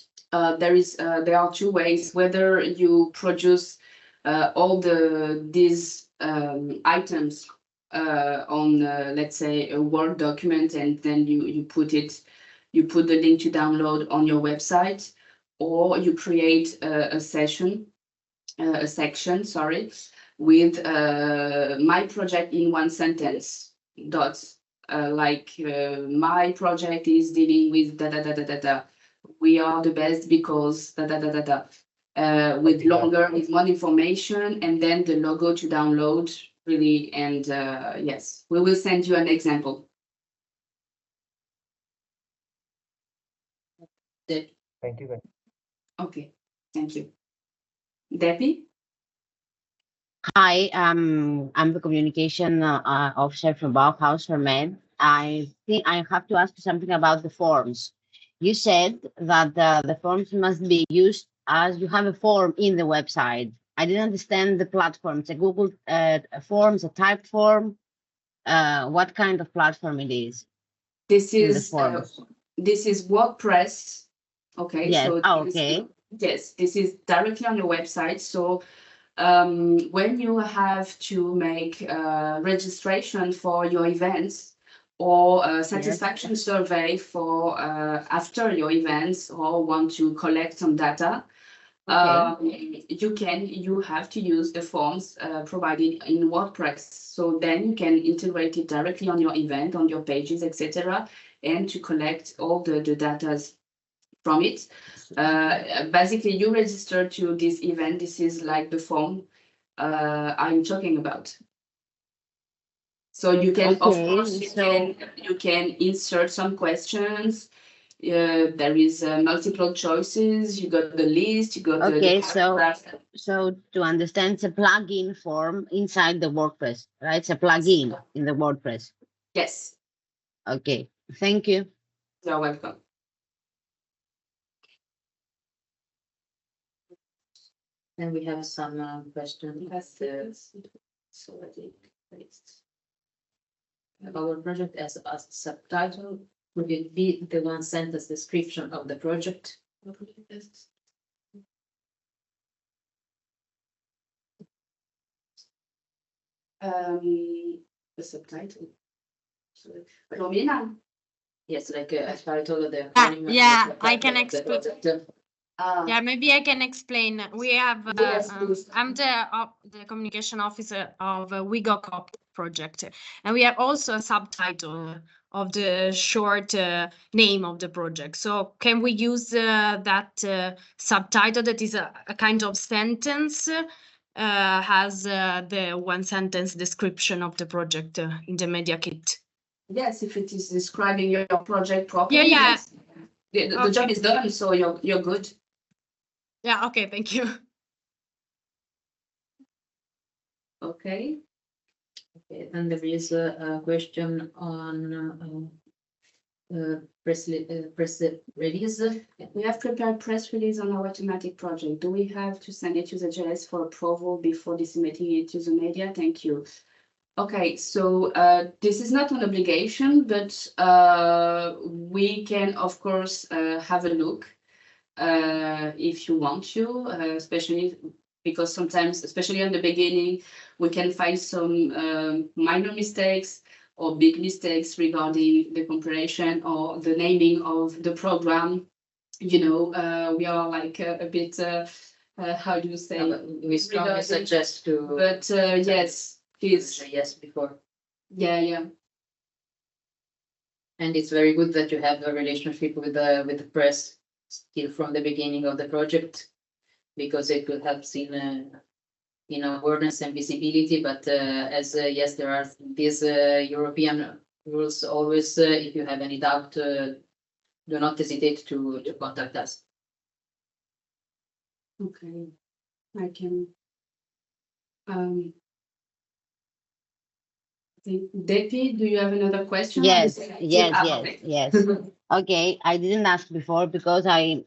S3: There are 2 ways. Whether you produce all these items on let's say a Word document, and then you put the link to download on your website, or you create a section, with my project in one sentence, dots. My project is dealing with da da da da da da. We are the best because da da da da da. With more information, and then the logo to download, really. And yes, we will send you an example.
S11: Thank you.
S3: Okay, thank you. Debbie?
S12: Hi, I'm the communication officer from Bauhaus for Men. I think I have to ask you something about the forms. You said that the forms must be used as you have a form in the website. I didn't understand the platform. It's a Google Forms, a typed form. What kind of platform it is?
S3: This is WordPress. Okay.
S12: Yes.
S3: So
S12: okay.
S3: Yes, this is directly on your website. So when you have to make registration for your events, or a satisfaction survey for after your events, or want to collect some data, you have to use the forms provided in WordPress. So then you can integrate it directly on your event, on your pages, etc., and to collect all the data from it. Basically, you register to this event. This is like the form I'm talking about. So you can, of course, you can insert some questions. There is multiple choices. You got the list. You got the
S12: so to understand, it's a plugin form inside the WordPress, right? It's a plugin in the WordPress.
S3: Yes.
S12: Okay. Thank you.
S3: You're welcome.
S1: And we have some questions. So I think our project as a subtitle, would it be the 1 sentence description of the project?
S3: The subtitle. Romina?
S1: Yes, like a title of the.
S7: Yeah, I can explain. Yeah, maybe I can explain. We have. I'm the communication officer of WigoCop project, and we have also a subtitle of the short name of the project. So can we use that subtitle that is a kind of sentence? Has the 1 sentence description of the project in the media kit.
S3: Yes, if it is describing your project properly.
S7: Yeah.
S3: Yes. The job is done, so you're good.
S7: Yeah. Okay. Thank you.
S3: Okay.
S1: Okay. And there is a question on press release.
S3: We have prepared press release on our thematic project. Do we have to send it to the JS for approval before disseminating it to the media? Thank you. Okay, so this is not an obligation, but we can, of course, have a look if you want to, especially because sometimes, especially in the beginning, we can find some minor mistakes or big mistakes regarding the comparison or the naming of the program. You know, we are like a bit, how do you say?
S1: We strongly suggest to.
S3: But yes, please.
S1: Yes, before.
S3: Yeah.
S1: And it's very good that you have a relationship with the press still from the beginning of the project, because it will help in awareness and visibility. But as yes, there are these European rules always. If you have any doubt, do not hesitate to contact us.
S3: Okay, I can. Depi, do you have another question?
S12: Yes.
S3: Okay.
S12: Okay, I didn't ask before because I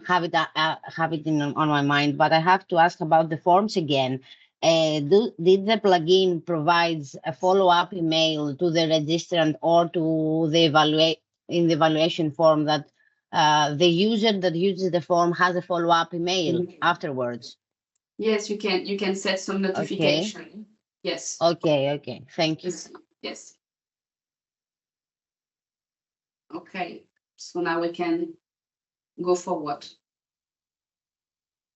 S12: have it on my mind, but I have to ask about the forms again. Did the plugin provides a follow-up email to the registrant or to the evaluation form that the user that uses the form has a follow-up email afterwards?
S3: Yes, you can set some notification. Okay. Yes.
S12: Okay. Thank you.
S3: Yes. Okay. So now we can go forward.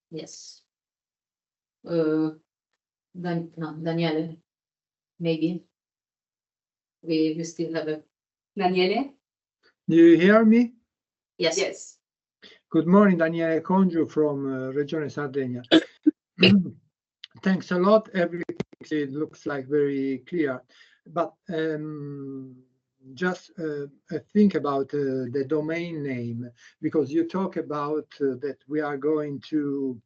S1: Yes. Daniele, maybe we still have a.
S3: Daniele?
S13: Do you hear me?
S1: Yes.
S3: Yes.
S13: Good morning, Daniele Congiu from Regione Sardegna. Thanks a lot. Everything looks like very clear, but just think about the domain name, because you talk about that we are going to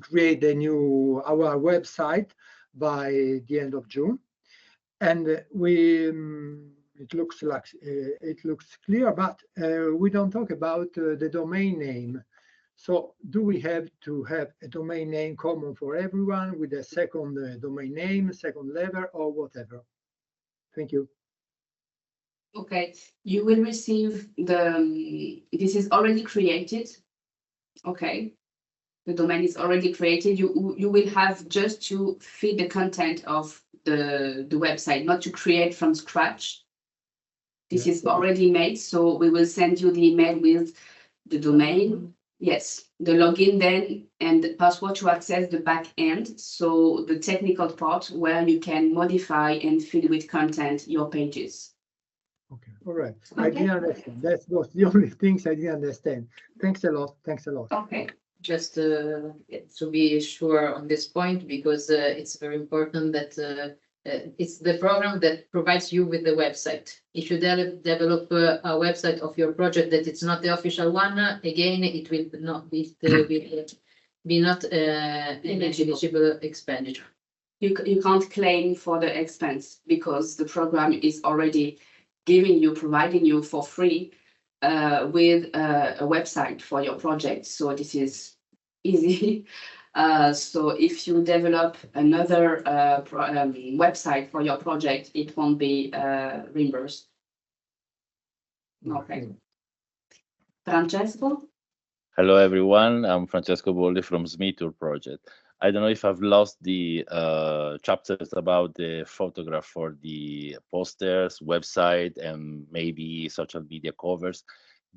S13: create our website by the end of June, and it looks clear, but we don't talk about the domain name. So do we have to have a domain name common for everyone with a second domain name, second level, or whatever? Thank you.
S3: Okay, you will receive this is already created. Okay, the domain is already created. You will have just to feed the content of the website, not to create from scratch. This is already made, so we will send you the email with the domain. Yes, the login then and the password to access the back end. So the technical part where you can modify and fill with content your pages.
S13: Okay, all right.
S3: Okay.
S13: I didn't understand. That was the only things I didn't understand. Thanks a lot.
S3: Okay.
S1: Just to be sure on this point, because it's very important that it's the program that provides you with the website. If you develop a website of your project that it's not the official one, again, it will not be not an eligible expenditure.
S3: You can't claim for the expense because the program is already providing you for free with a website for your project. So this is easy. So if you develop another website for your project, it won't be reimbursed. Okay. Francesco?
S14: Hello, everyone. I'm Francesco Boldi from Smitur project. I don't know if I've lost the chapters about the photograph for the posters, website, and maybe social media covers.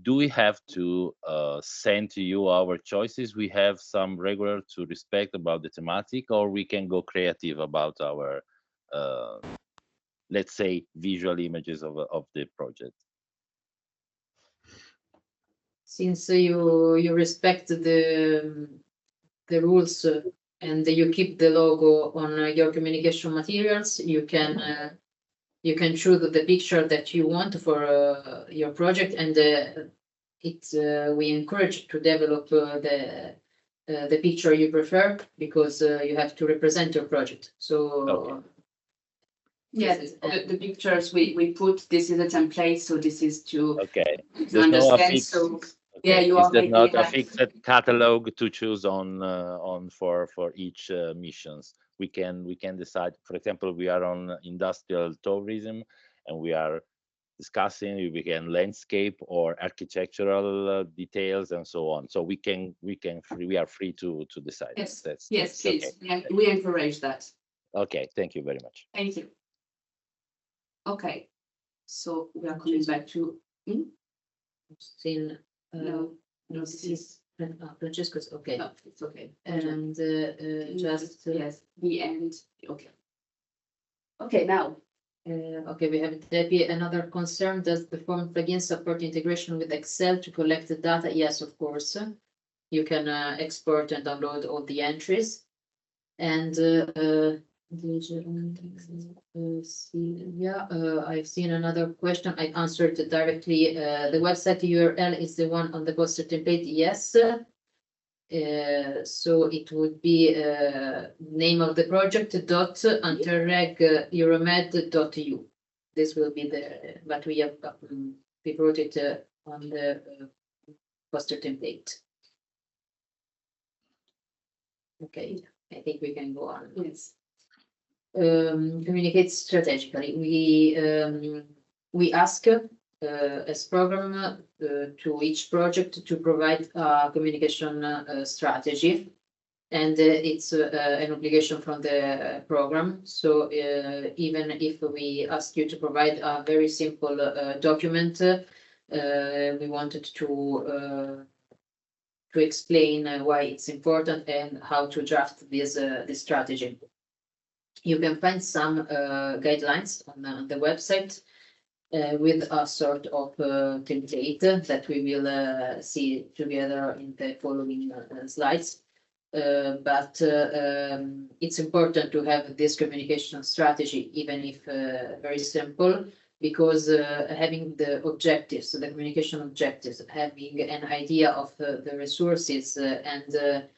S14: Do we have to send to you our choices? We have some regular to respect about the thematic, or we can go creative about our, let's say, visual images of the project?
S1: Since you respect the rules and you keep the logo on your communication materials, you can choose the picture that you want for your project, and we encourage to develop the picture you prefer, because you have to represent your project. So
S3: Yes, the pictures we put, this is a template, so this is to
S14: Okay.
S3: to
S14: There's no
S3: understand.
S14: affix.
S3: So
S14: Okay.
S3: yeah, you
S14: Is there
S3: already
S14: not a
S3: have.
S14: fixed catalog to choose on for each missions? We can decide. For example, we are on industrial tourism, and we are discussing we can landscape or architectural details and so on. So we are free to decide.
S3: Yes,
S14: That's
S3: yes,
S14: okay.
S3: please. Yeah, we encourage that.
S14: Okay, thank you very much.
S3: Thank you. Okay, so we are coming back to.
S1: Seen,
S3: No,
S1: no, this is Francesco's, okay.
S3: No, it's okay.
S1: And just,
S3: Yes, the end. Okay. Okay, now.
S1: okay, we have Debbie, another concern, does the form plugin support integration with Excel to collect the data? Yes, of course. You can export and download all the entries. And I've seen another question. I answered directly. The website URL is the one on the poster template. Yes. So it would be name of the project dot Interreg Euromed.eu. This will be the, but we have we wrote it on the poster template. Okay, I think we can go on.
S3: Yes.
S1: Communicate strategically. We ask as program to each project to provide a communication strategy, and it's an obligation from the program. So even if we ask you to provide a very simple document, we wanted to explain why it's important and how to draft this strategy. You can find some guidelines on the website with a sort of template that we will see together in the following slides. But it's important to have this communication strategy, even if very simple, because having the objectives, the communication objectives, having an idea of the resources and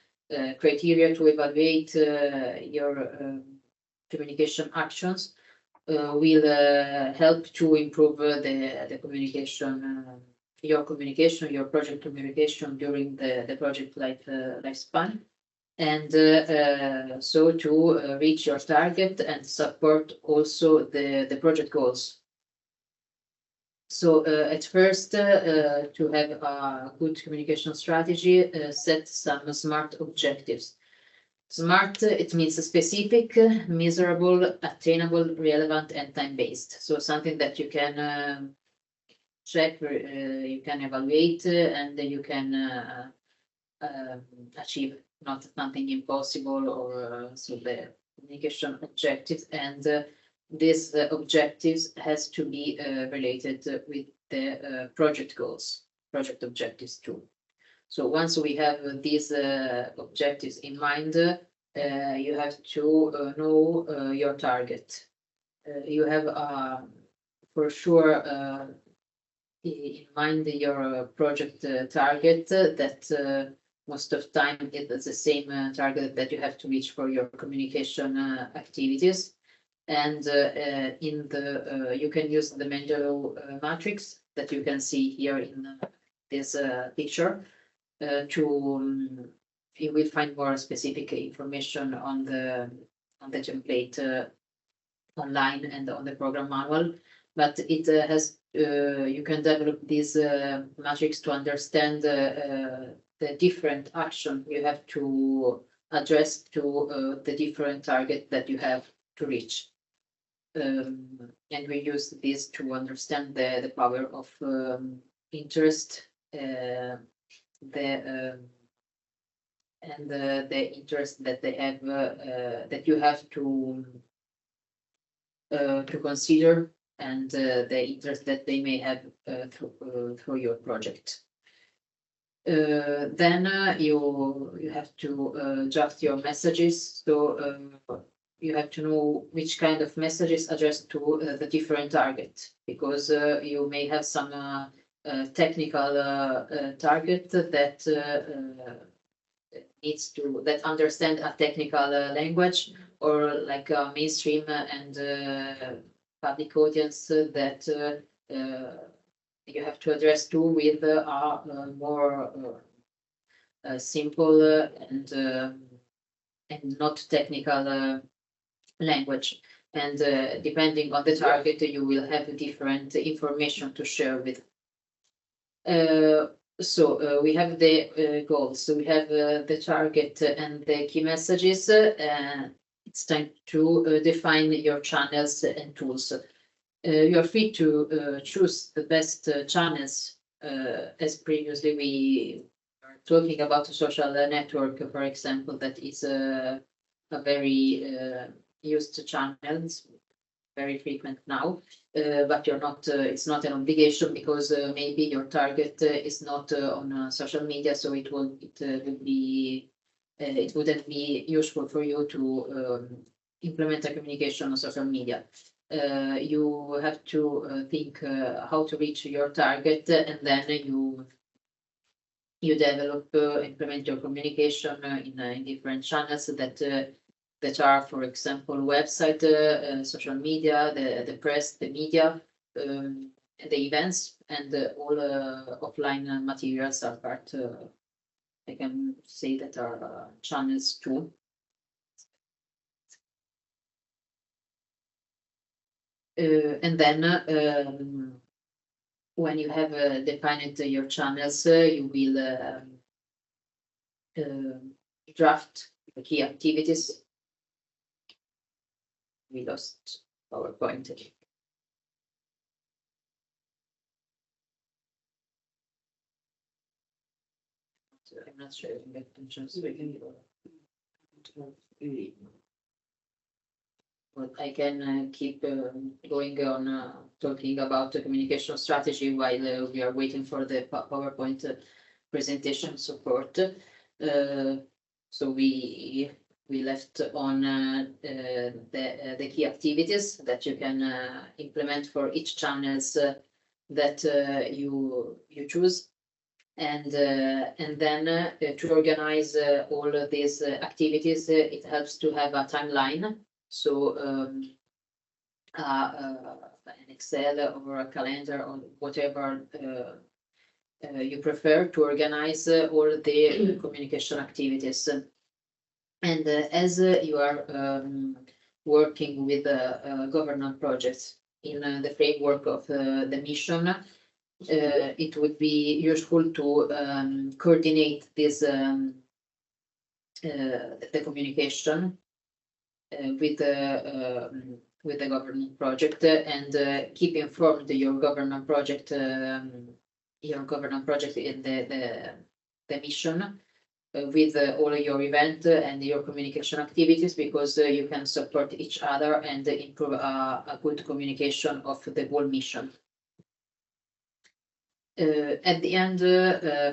S1: criteria to evaluate your communication actions will help to improve the communication, your project communication during the project lifespan. And so to reach your target and support also the project goals. So at first, to have a good communication strategy, set some SMART objectives. SMART, it means specific, measurable, attainable, relevant, and time-based. So something that you can check, you can evaluate, and you can achieve, not something impossible or so the communication objectives. And these objectives has to be related with the project goals, project objectives too. So once we have these objectives in mind, you have to know your target. You have for sure in mind your project target that most of time it's the same target that you have to reach for your communication activities. And in the you can use the Mendeley matrix that you can see here in this picture. You will find more specific information on the template online and on the program manual, but it has you can develop this matrix to understand the different action you have to address to the different target that you have to reach. And we use this to understand the power of interest, and the interest that they have that you have to consider, and the interest that they may have through your project. Then you have to draft your messages. So you have to know which kind of messages addressed to the different target, because you may have some technical target that needs to understand a technical language, or like a mainstream and public audience that you have to address to with a more simple and not technical language. And depending on the target, you will have different information to share with. So we have the goals. So we have the target and the key messages. It's time to define your channels and tools. You are free to choose the best channels. As previously we are talking about a social network, for example, that is a very used channels, very frequent now, but you're not. It's not an obligation because maybe your target is not on social media, so it wouldn't be useful for you to implement a communication on social media. You have to think how to reach your target, and then you develop, implement your communication in different channels that are, for example, website, social media, the press, the media, the events, and all offline materials are part. I can say that are channels too. And then when you have defined your channels, you will draft the key activities. We lost PowerPoint. I'm not sure if I can translate. But I can keep going on talking about the communication strategy while we are waiting for the PowerPoint presentation support. So we left on the key activities that you can implement for each channels that you choose, and then to organize all of these activities, it helps to have a timeline. So an Excel or a calendar or whatever you prefer to organize all the communication activities. And as you are working with government projects in the framework of the mission, it would be useful to coordinate this the communication with the government project, and keep informed your government project in the mission with all your event and your communication activities, because you can support each other and improve a good communication of the whole mission. At the end,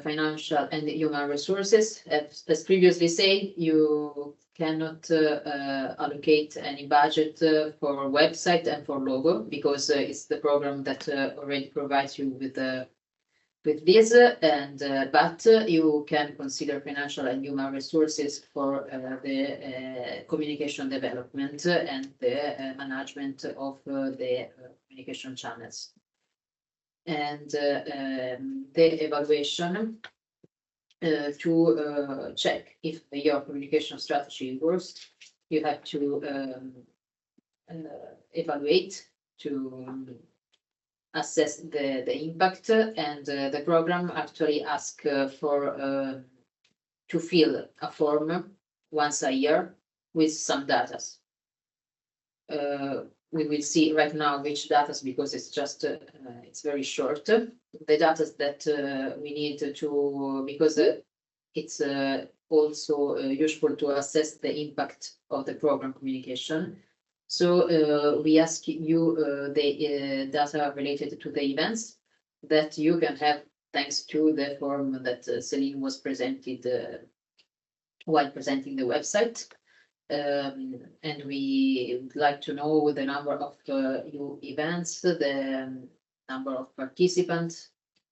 S1: financial and human resources, as previously said, you cannot allocate any budget for website and for logo, because it's the program that already provides you with this, and but you can consider financial and human resources for the communication development and the management of the communication channels. And the evaluation to check if your communication strategy works, you have to evaluate to assess the impact, and the program actually asks for to fill a form once a year with some data. We will see right now which data, because it's just it's very short. The data that we need to, because it's also useful to assess the impact of the program communication. So we ask you the data related to the events that you can have thanks to the form that Celine was presented while presenting the website. And we would like to know the number of new events, the number of participants,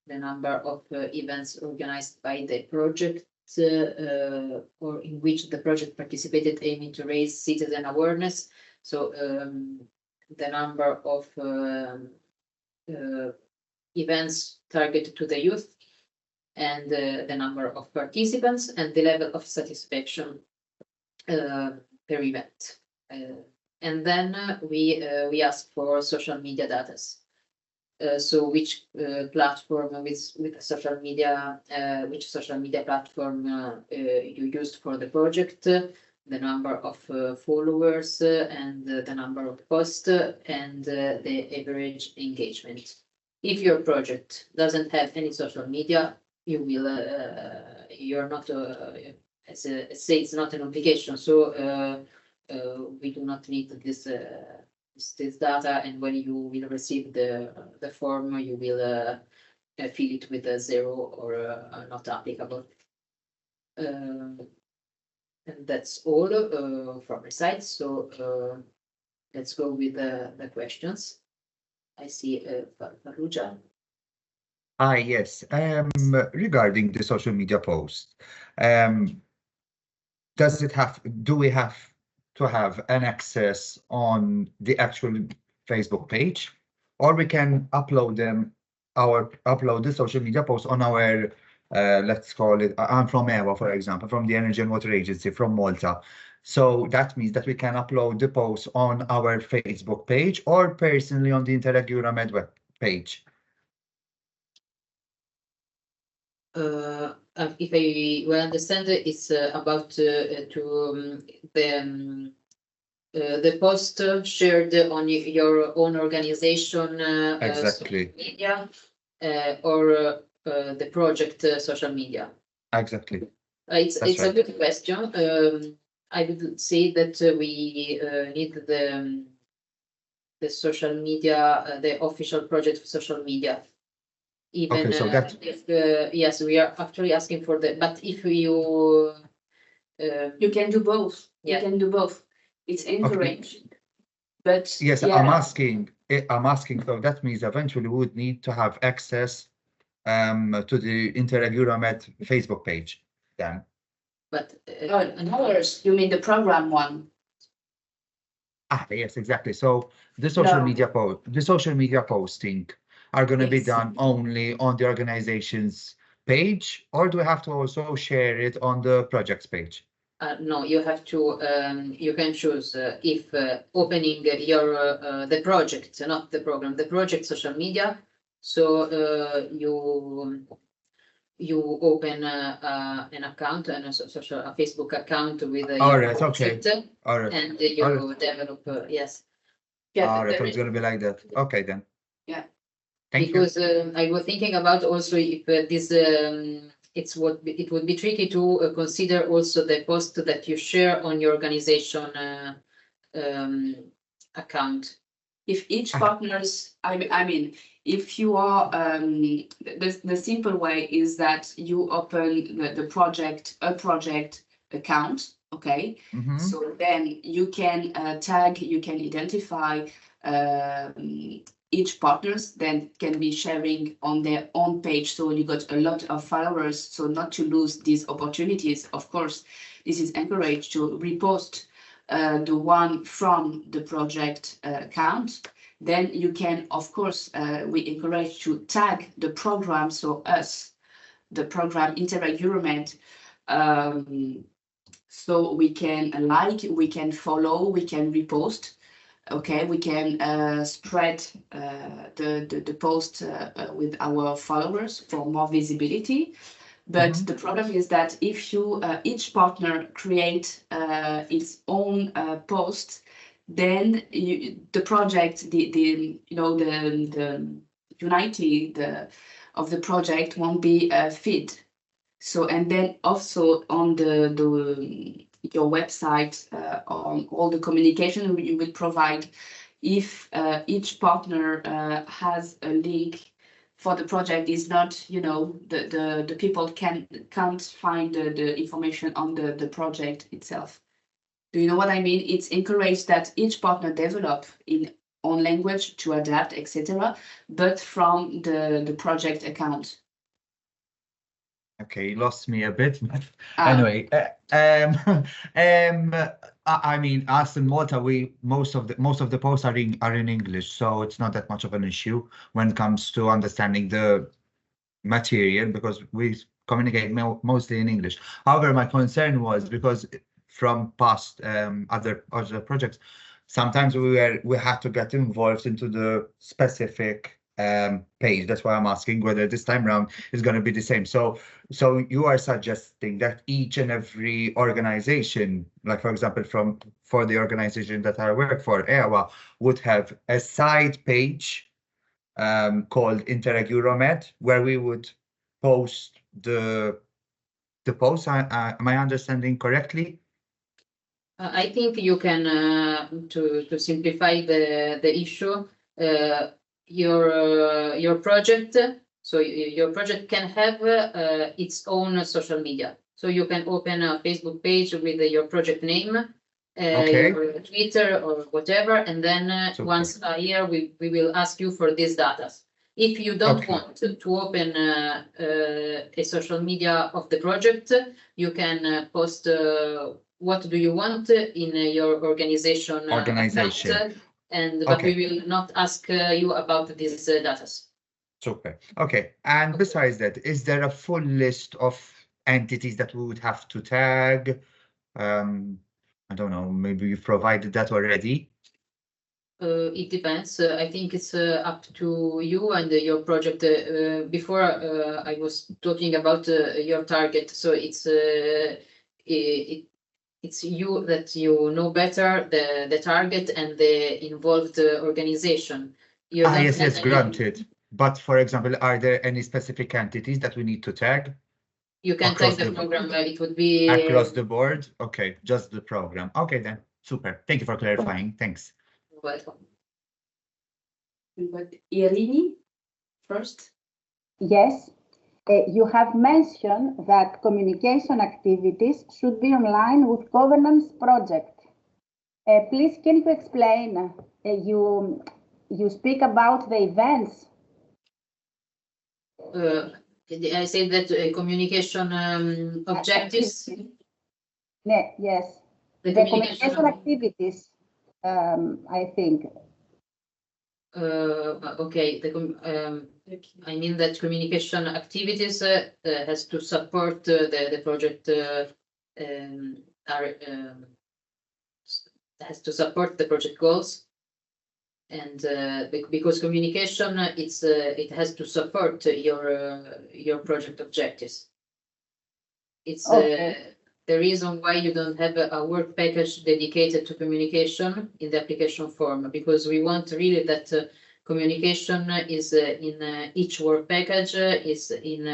S1: the number of events organized by the project, or in which the project participated aiming to raise citizen awareness. So the number of events targeted to the youth, and the number of participants, and the level of satisfaction per event. And then we ask for social media data. So which platform with social media, which social media platform you used for the project, the number of followers, and the number of posts, and the average engagement. If your project doesn't have any social media, you will you're not as say it's not an obligation. So we do not need this data, and when you will receive the form, you will fill it with a 0 or not applicable. And that's all from my side. So let's go with the questions. I see Farrugia.
S15: Yes. Regarding the social media post, do we have to have an access on the actual Facebook page, or we can upload the social media posts on our let's call it, I'm from EWA, for example, from the Energy and Water Agency from Malta. So that means that we can upload the posts on our Facebook page or personally on the Interreg Euromed web page.
S1: If I well understand, it's about the post shared on your own organization
S15: Exactly.
S1: social media, or the project social media.
S15: Exactly.
S1: It's
S15: That's
S1: a
S15: right.
S1: good question. I would say that we need the social media, the official project social media. Even
S15: Okay, so that
S1: if yes, we are actually asking for the. But if you
S3: You can do both.
S1: Yeah.
S3: You can do both. It's encouraged. But
S15: yes,
S3: yeah,
S15: I'm asking. So that means eventually we would need to have access to the Interreg Euromed Facebook page then.
S1: But
S3: ours, you mean the program one?
S15: Yes, exactly. So the social
S3: No.
S15: media posting are going to be
S3: Yes.
S15: done only on the organization's page, or do we have to also share it on the project's page?
S1: no, you have to. You can choose if opening your the project, not the program, the project social media. So you open an account and a a Facebook account with
S15: All
S1: your
S15: right, okay.
S1: project,
S15: All right.
S1: and you
S15: All right.
S1: develop. Yes.
S15: All right, so it's going to be like that. Okay, then.
S3: Yeah.
S15: Thank you.
S1: Because I was thinking about also if this it would be tricky to consider also the post that you share on your organization account.
S3: If each partners, I mean, if you are, the simple way is that you open a project account, okay?
S15: Mhm.
S3: So then you can tag, you can identify each partners, then can be sharing on their own page. So you got a lot of followers. So not to lose these opportunities, of course, this is encouraged to repost the one from the project account. Then you can, of course, we encourage to tag the program, so us, the program Interreg Euromed, so we can like, we can follow, we can repost. Okay, we can spread the post with our followers for more visibility. But the problem is that if you each partner create its own post, then the project, the unity of the project won't be feed. So, and then also on your website, on all the communication you will provide, if each partner has a link for the project, is not, the people can't find the information on the project itself. Do you know what I mean? It's encouraged that each partner develop in own language to adapt, etc., but from the project account.
S15: Okay, you lost me a bit. But
S3: Ah.
S15: anyway, I mean, us in Malta, most of the posts are in English, so it's not that much of an issue when it comes to understanding the material because we communicate mostly in English. However, my concern was because from past other projects, sometimes we had to get involved into the specific page. That's why I'm asking whether this time around is going to be the same. So you are suggesting that each and every organization, like for example, for the organization that I work for, EWA, would have a side page called Interreg Euromed, where we would post the posts. Am I understanding correctly?
S1: I think you can to simplify the issue. Your project. So your project can have its own social media. So you can open a Facebook page with your project name, your Twitter or whatever, and then once a year we will ask you for these data. If you don't want to open a social media of the project, you can post what do you want in your organization account, but we will not ask you about these data.
S15: Super. Okay. And besides that, is there a full list of entities that we would have to tag? I don't know, maybe you provided that already.
S1: It depends. I think it's up to you and your project. Before I was talking about your target, so it's you that you know better the target and the involved organization.
S15: Yes, granted. But for example, are there any specific entities that we need to tag?
S1: You can tag the program. It would be
S15: across the board. Okay, just the program. Okay, then super. Thank you for clarifying. Thanks.
S1: You're welcome.
S3: But Irini, first.
S4: Yes, you have mentioned that communication activities should be online with governance project. Please, can you explain? You speak about the events.
S1: I say that communication objectives.
S4: Yes, the communication activities. I think.
S1: Okay, I mean that communication activities has to support the project has to support the project goals, and because communication it has to support your project objectives. It's the reason why you don't have a work package dedicated to communication in the application form, because we want really that communication is in each work package, is in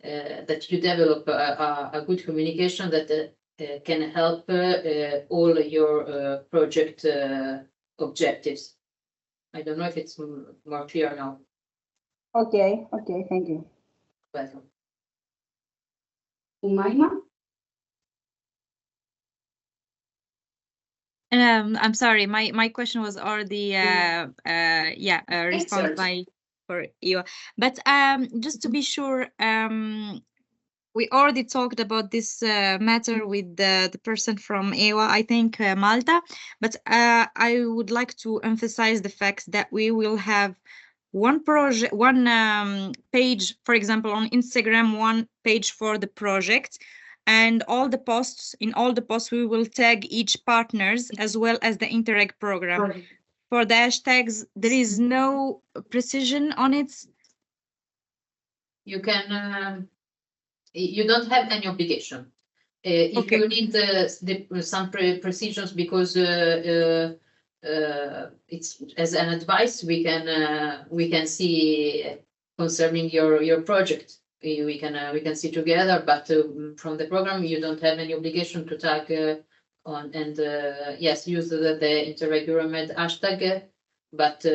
S1: that you develop a good communication that can help all your project objectives. I don't know if it's more clear now.
S4: Okay, thank you.
S1: Welcome.
S3: Umayma?
S7: I'm sorry, my question was already response for you. But just to be sure, we already talked about this matter with the person from EWA, I think Malta, but I would like to emphasize the fact that we will have one project, one page, for example, on Instagram, one page for the project, and all the posts, in all the posts, we will tag each partners as well as the Interreg program. For the hashtags, there is no precision on it.
S1: You can, you don't have any obligation. If you need some precisions because it's as an advice, we can see concerning your project. We can see together, but from the program you don't have any obligation to tag on, and yes, use the Interreg Euromed hashtag, but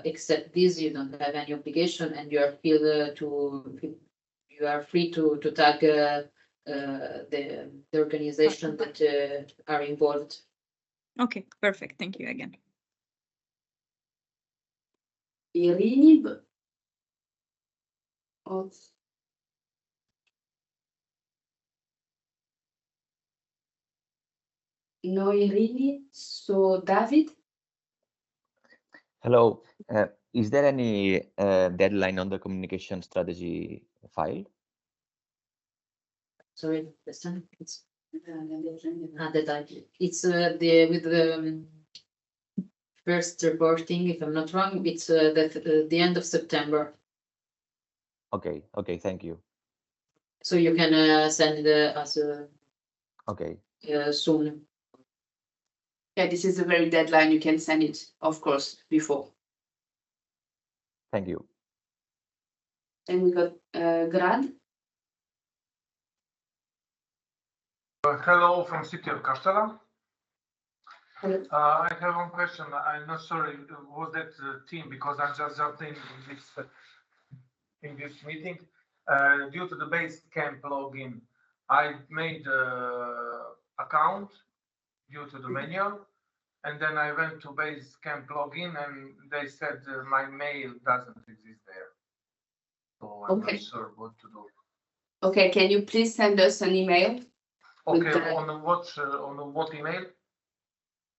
S1: except this you don't have any obligation, and you are free to tag the organization that are involved.
S7: Okay, perfect. Thank you again.
S3: Irini, no, really. So David,
S16: Hello. Is there any deadline on the communication strategy file?
S1: Sorry, listen, it's the title. It's the with the first reporting, if I'm not wrong, it's the end of September.
S16: Okay. Okay. Thank you.
S1: So you can send us
S16: Okay.
S1: soon.
S3: yeah, this is a very deadline. You can send it, of course, before.
S16: Thank you.
S3: And we got Grad.
S17: Hello from city of Castella. I have one question. I'm not sure was that team because I'm just jumped in this meeting. Due to the Basecamp login, I made account due to the manual, and then I went to Basecamp login, and they said my mail doesn't exist there. So I'm not sure what to do.
S3: Okay, can you please send us an email?
S17: Okay, on what email?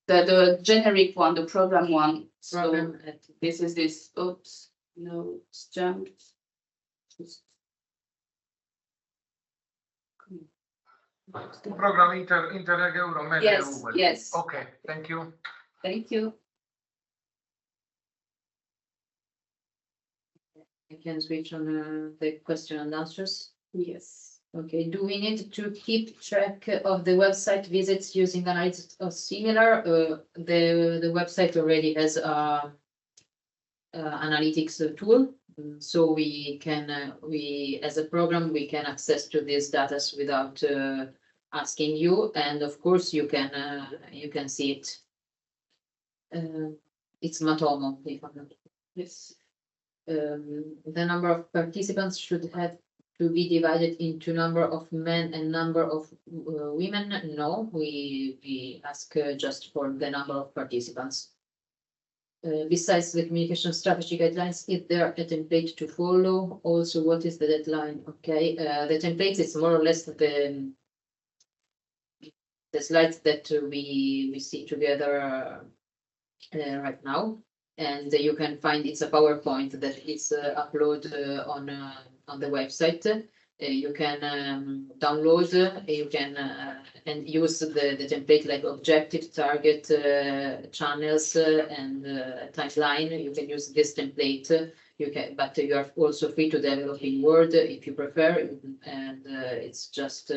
S3: The generic one, the program one. So this is this. Oops, no, it's jumped.
S17: Program Interreg Euro.
S3: Yes, yes.
S17: Okay, thank you.
S3: Thank you.
S1: I can switch on the question and answers.
S3: Yes.
S1: Okay, do we need to keep track of the website visits using analytics or similar? The website already has analytics tool, so we can we as a program we can access to these data without asking you, and of course you can see it. It's Matomo, if I'm not. Yes. The number of participants should have to be divided into number of men and number of women. No, we ask just for the number of participants. Besides the communication strategy guidelines, is there a template to follow? Also, what is the deadline? Okay, the template is more or less the slides that we see together right now. And you can find it's a PowerPoint that is uploaded on the website. You can download, you can and use the template like objective, target, channels, and timeline. You can use this template. You can, but you are also free to develop in Word if you prefer, and it's just.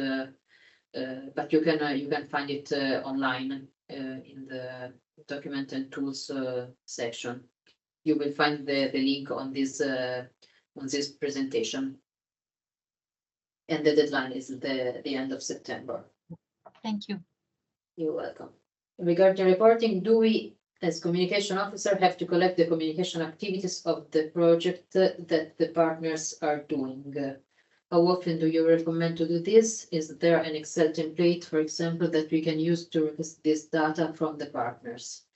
S1: But you can find it online in the document and tools section. You will find the link on this presentation. And the deadline is the end of September.
S7: Thank you.
S1: You're welcome. Regarding reporting, do we, as communication officer, have to collect the communication activities of the project that the partners are doing? How often do you recommend to do this? Is there an Excel template, for example, that we can use to request this data from the partners?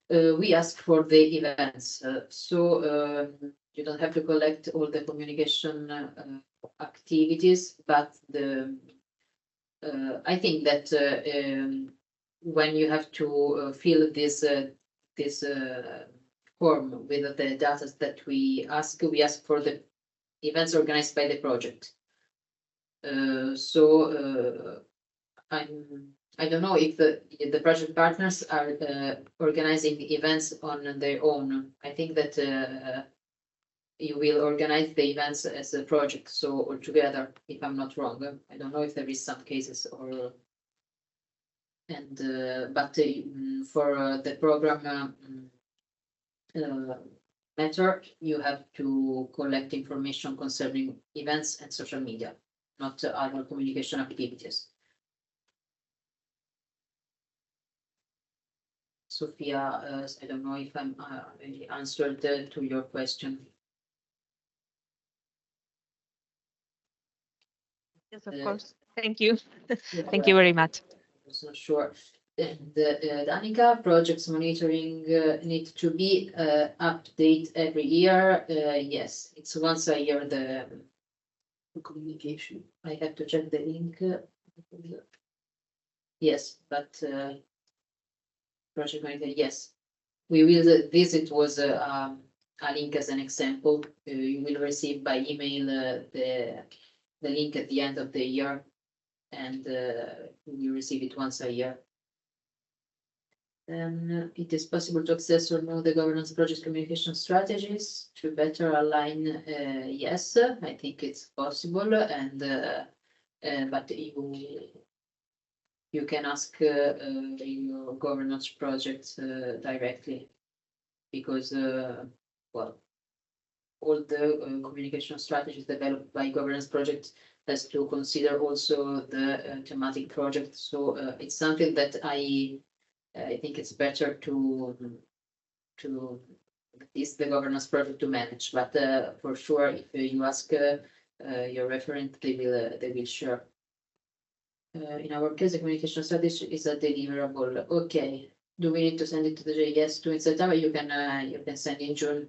S1: We ask for the events, so you don't have to collect all the communication activities, but I think that when you have to fill this form with the data that we ask for the events organized by the project. I don't know if the project partners are organizing events on their own. I think that you will organize the events as a project, so all together, if I'm not wrong. I don't know if there is some cases or but for the program matter, you have to collect information concerning events and social media, not other communication activities. Sophia, I don't know if I'm answered to your question.
S7: Yes, of course. Thank you. Thank you very much.
S1: I was not sure. And Danica, projects monitoring need to be updated every year. Yes, it's once a year the communication. I have to check the link. Yes, but project manager, yes. We will, this it was a link as an example. You will receive by email the link at the end of the year, and you receive it once a year. Then it is possible to access or know the governance project communication strategies to better align. Yes, I think it's possible, and but you can ask your governance project directly, because well, all the communication strategies developed by governance projects has to consider also the thematic project. So it's something that I think it's better to is the governance project to manage. But for sure, if you ask your referent, they will share. In our case, the communication strategy is a deliverable. Okay. Do we need to send it to the J? Yes, to in September. You can send in June,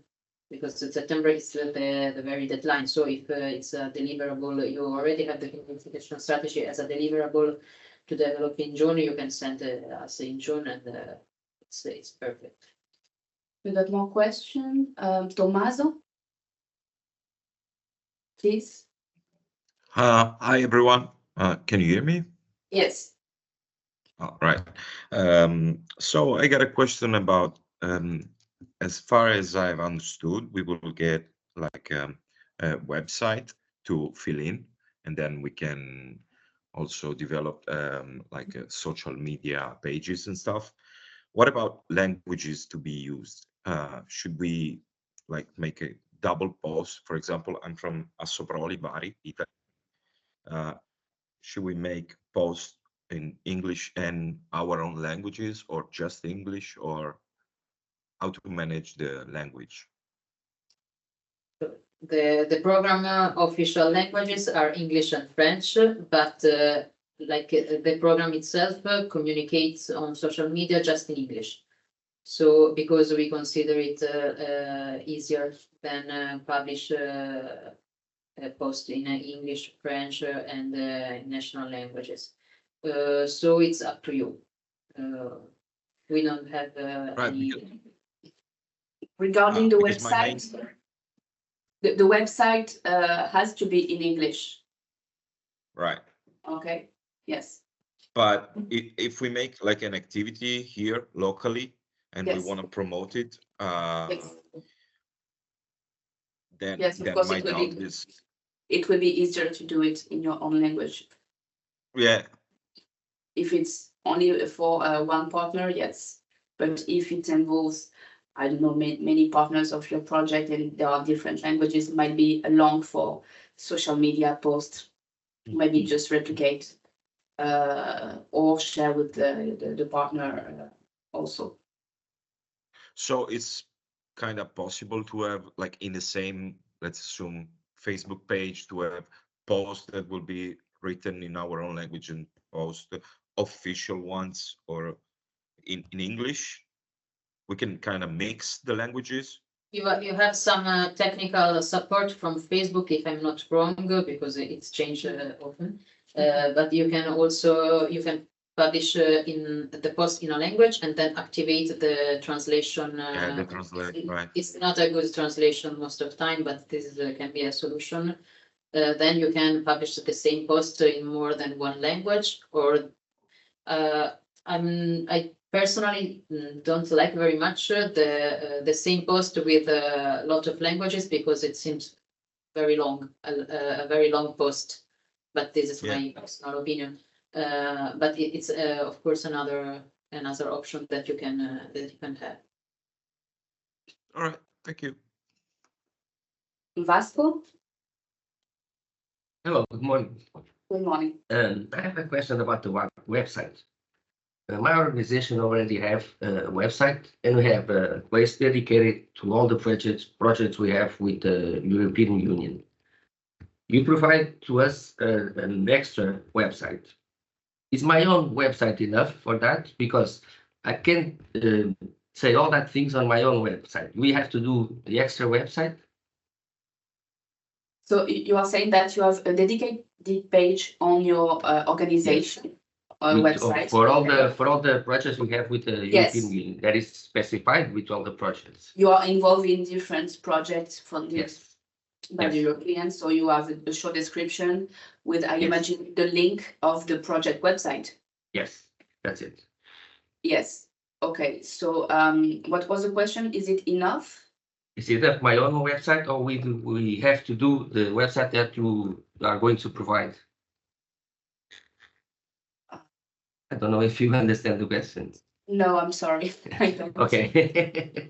S1: because September is the very deadline. So if it's a deliverable, you already have the communication strategy as a deliverable to develop in June. You can send us in June, and it's perfect.
S3: We got more questions. Tommaso, please.
S18: Hi, everyone. Can you hear me?
S3: Yes.
S18: All right. So I got a question about, as far as I've understood, we will get like a website to fill in, and then we can also develop like social media pages and stuff. What about languages to be used? Should we like make a double post? For example, I'm from Assoproli, Bari, Italy. Should we make posts in English and our own languages, or just English, or how to manage the language?
S1: The program official languages are English and French, but like the program itself communicates on social media just in English. So because we consider it easier than publish a post in English, French, and national languages. So it's up to you. We don't have any.
S3: Regarding the website, the website has to be in English.
S18: Right.
S3: Okay. Yes.
S18: But if we make like an activity here locally and we
S3: Yes.
S18: want to promote it,
S3: Yes.
S18: then
S3: Yes, of
S18: that
S3: course,
S18: might help this.
S3: it will be easier to do it in your own language.
S18: Yeah.
S3: If it's only for one partner, yes. But if it involves, I don't know, many partners of your project and there are different languages, it might be long for social media posts. Maybe just replicate or share with the partner also.
S18: So it's kind of possible to have like in the same, let's assume, Facebook page, to have posts that will be written in our own language and post official ones or in English. We can kind of mix the languages.
S1: You have some technical support from Facebook, if I'm not wrong, because it's changed often. But you can also publish in the post in a language and then activate the translation.
S18: Yeah, the translate, right.
S1: It's not a good translation most of the time, but this can be a solution. Then you can publish the same post in more than one language, or I personally don't like very much the same post with a lot of languages, because it seems very long, a very long post. But this is my personal opinion. But it's of course another option that you can have.
S18: All right, thank you.
S3: Vasco?
S19: Hello, good morning.
S3: Good morning.
S19: I have a question about the website. My organization already have a website, and we have a place dedicated to all the projects we have with the European Union. You provide to us an extra website. Is my own website enough for that? Because I can't say all that things on my own website. We have to do the extra website.
S3: So you are saying that you have a dedicated page on your organization. website.
S19: For all the projects we have with the
S3: Yes.
S19: European Union, that is specified with all the projects.
S3: You are involved in different projects funded
S19: Yes.
S3: by the European, so you have a short description with, I imagine, the link of the project website.
S19: Yes, that's it.
S3: Yes. Okay. So, what was the question? Is it enough?
S19: Is it my own website, or we have to do the website that you are going to provide? I don't know if you understand the question.
S3: No, I'm sorry. I don't know.
S19: Okay.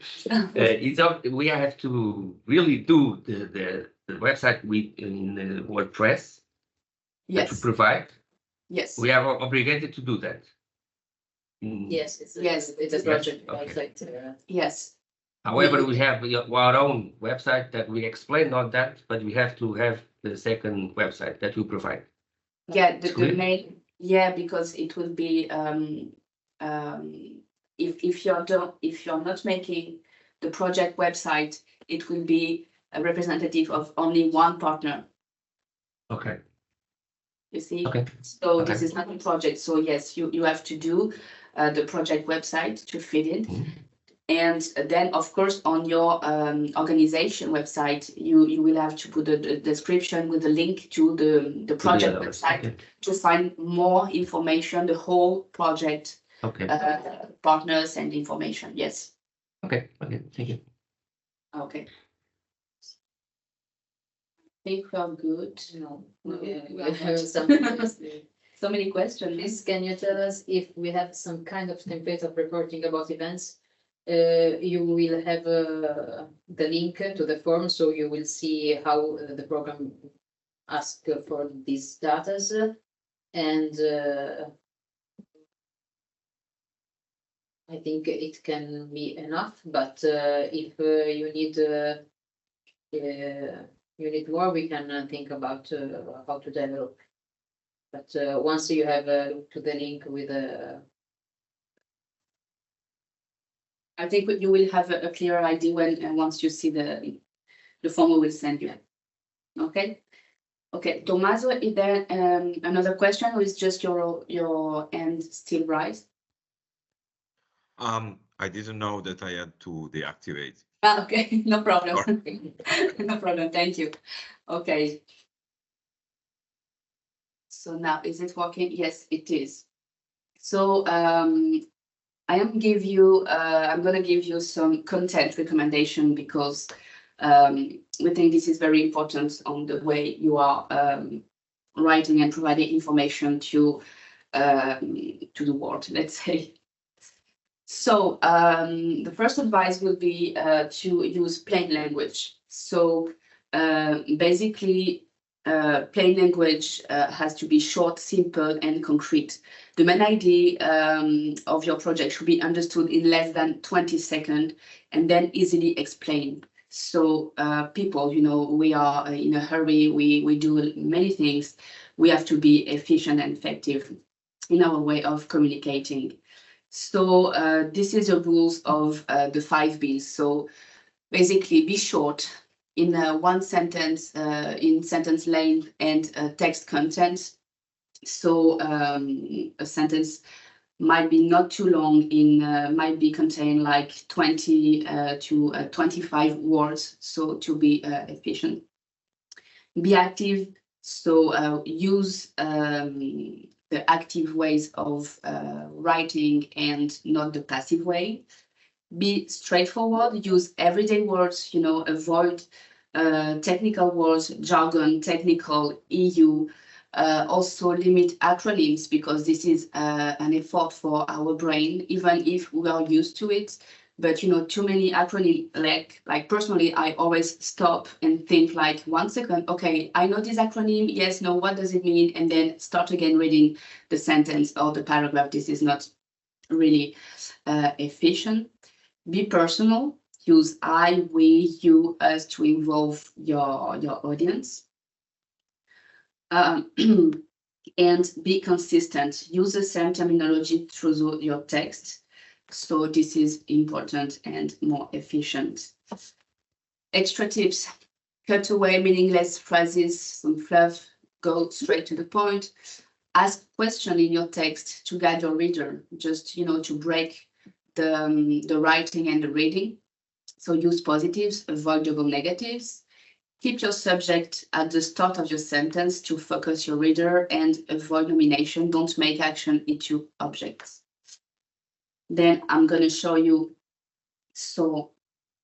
S19: We have to really do the website in WordPress that you
S3: Yes.
S19: provide.
S3: Yes.
S19: We are obligated to do that.
S1: Yes, it's a
S19: Yes,
S1: project
S19: okay.
S1: website.
S3: Yes.
S19: However, we have our own website that we explain on that, but we have to have the second website that you provide.
S3: Yeah, the
S19: Clear?
S3: main, yeah, because it will be if you're not making the project website, it will be a representative of only one partner.
S19: Okay.
S3: You see?
S19: Okay.
S3: So this
S19: Okay.
S3: is not a project. So yes, you have to do the project website to fit it. And then, of course, on your organization website, you will have to put a description with a link to the project
S19: other
S3: website
S19: okay.
S3: to find more information, the whole project,
S19: Okay.
S3: partners and information. Yes.
S19: Okay. Okay. Thank you.
S3: Okay. I think we are good. No, we have so many questions.
S1: Please, can you tell us if we have some kind of template of reporting about events? You will have the link to the form, so you will see how the program asks for these data, and I think it can be enough. But if you need more, we can think about how to develop. But once you have looked to the link with
S3: I think you will have a clearer idea when once you see the form we will send you. Okay. Okay, Tommaso, is there another question, or is just your hand still raised?
S18: I didn't know that I had to deactivate.
S3: Okay, no problem. No problem. Thank you. Okay. So now, is it working? Yes, it is. So I'm gonna give you some content recommendation because we think this is very important on the way you are writing and providing information to the world, let's say. So the first advice will be to use plain language. So basically, plain language has to be short, simple, and concrete. The main idea of your project should be understood in less than 20 seconds and then easily explained. So people, we are in a hurry, we do many things. We have to be efficient and effective in our way of communicating. So this is the rules of the 5 Bs. So basically be short in one sentence, in sentence length and text content. So a sentence might be not too long, might be contain like 20 to 25 words, so to be efficient. Be active, so use the active ways of writing and not the passive way. Be straightforward, use everyday words, avoid technical words, jargon, technical, EU. Also limit acronyms because this is an effort for our brain, even if we are used to it. But too many acronyms, like personally, I always stop and think like 1 second, okay, I know this acronym, yes, no, what does it mean? And then start again reading the sentence or the paragraph. This is not really efficient. Be personal, use I, we, you, us to involve your audience. And be consistent. Use the same terminology through your text. So this is important and more efficient. Extra tips: cut away meaningless phrases, some fluff, go straight to the point. ask question in your text to guide your reader, just, to break the writing and the reading. So use positives, avoid double negatives. Keep your subject at the start of your sentence to focus your reader, and avoid nomination. Don't make action into objects. Then I'm going to show you, so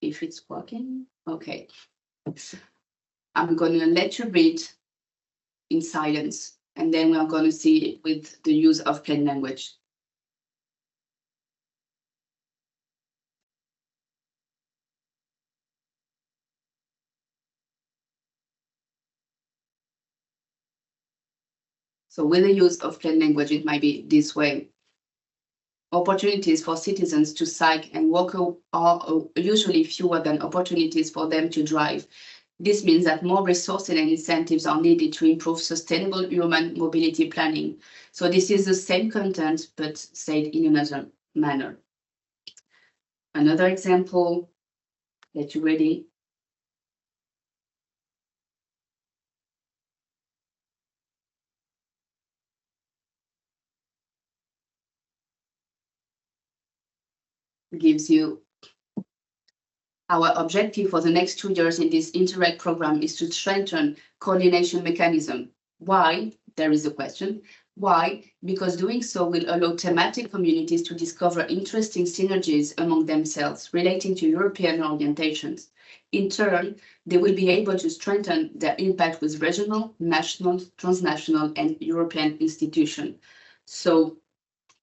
S3: if it's working, okay. I'm going to let you read in silence, and then we are going to see it with the use of plain language. So with the use of plain language, it might be this way. Opportunities for citizens to cycle and walk are usually fewer than opportunities for them to drive. This means that more resources and incentives are needed to improve sustainable human mobility planning. So this is the same content, but said in another manner. Another example that you're ready. Gives you our objective for the next 2 years in this Interreg program is to strengthen coordination mechanism. Why? There is a question. Why? Because doing so will allow thematic communities to discover interesting synergies among themselves relating to European orientations. In turn, they will be able to strengthen their impact with regional, national, transnational, and European institutions. So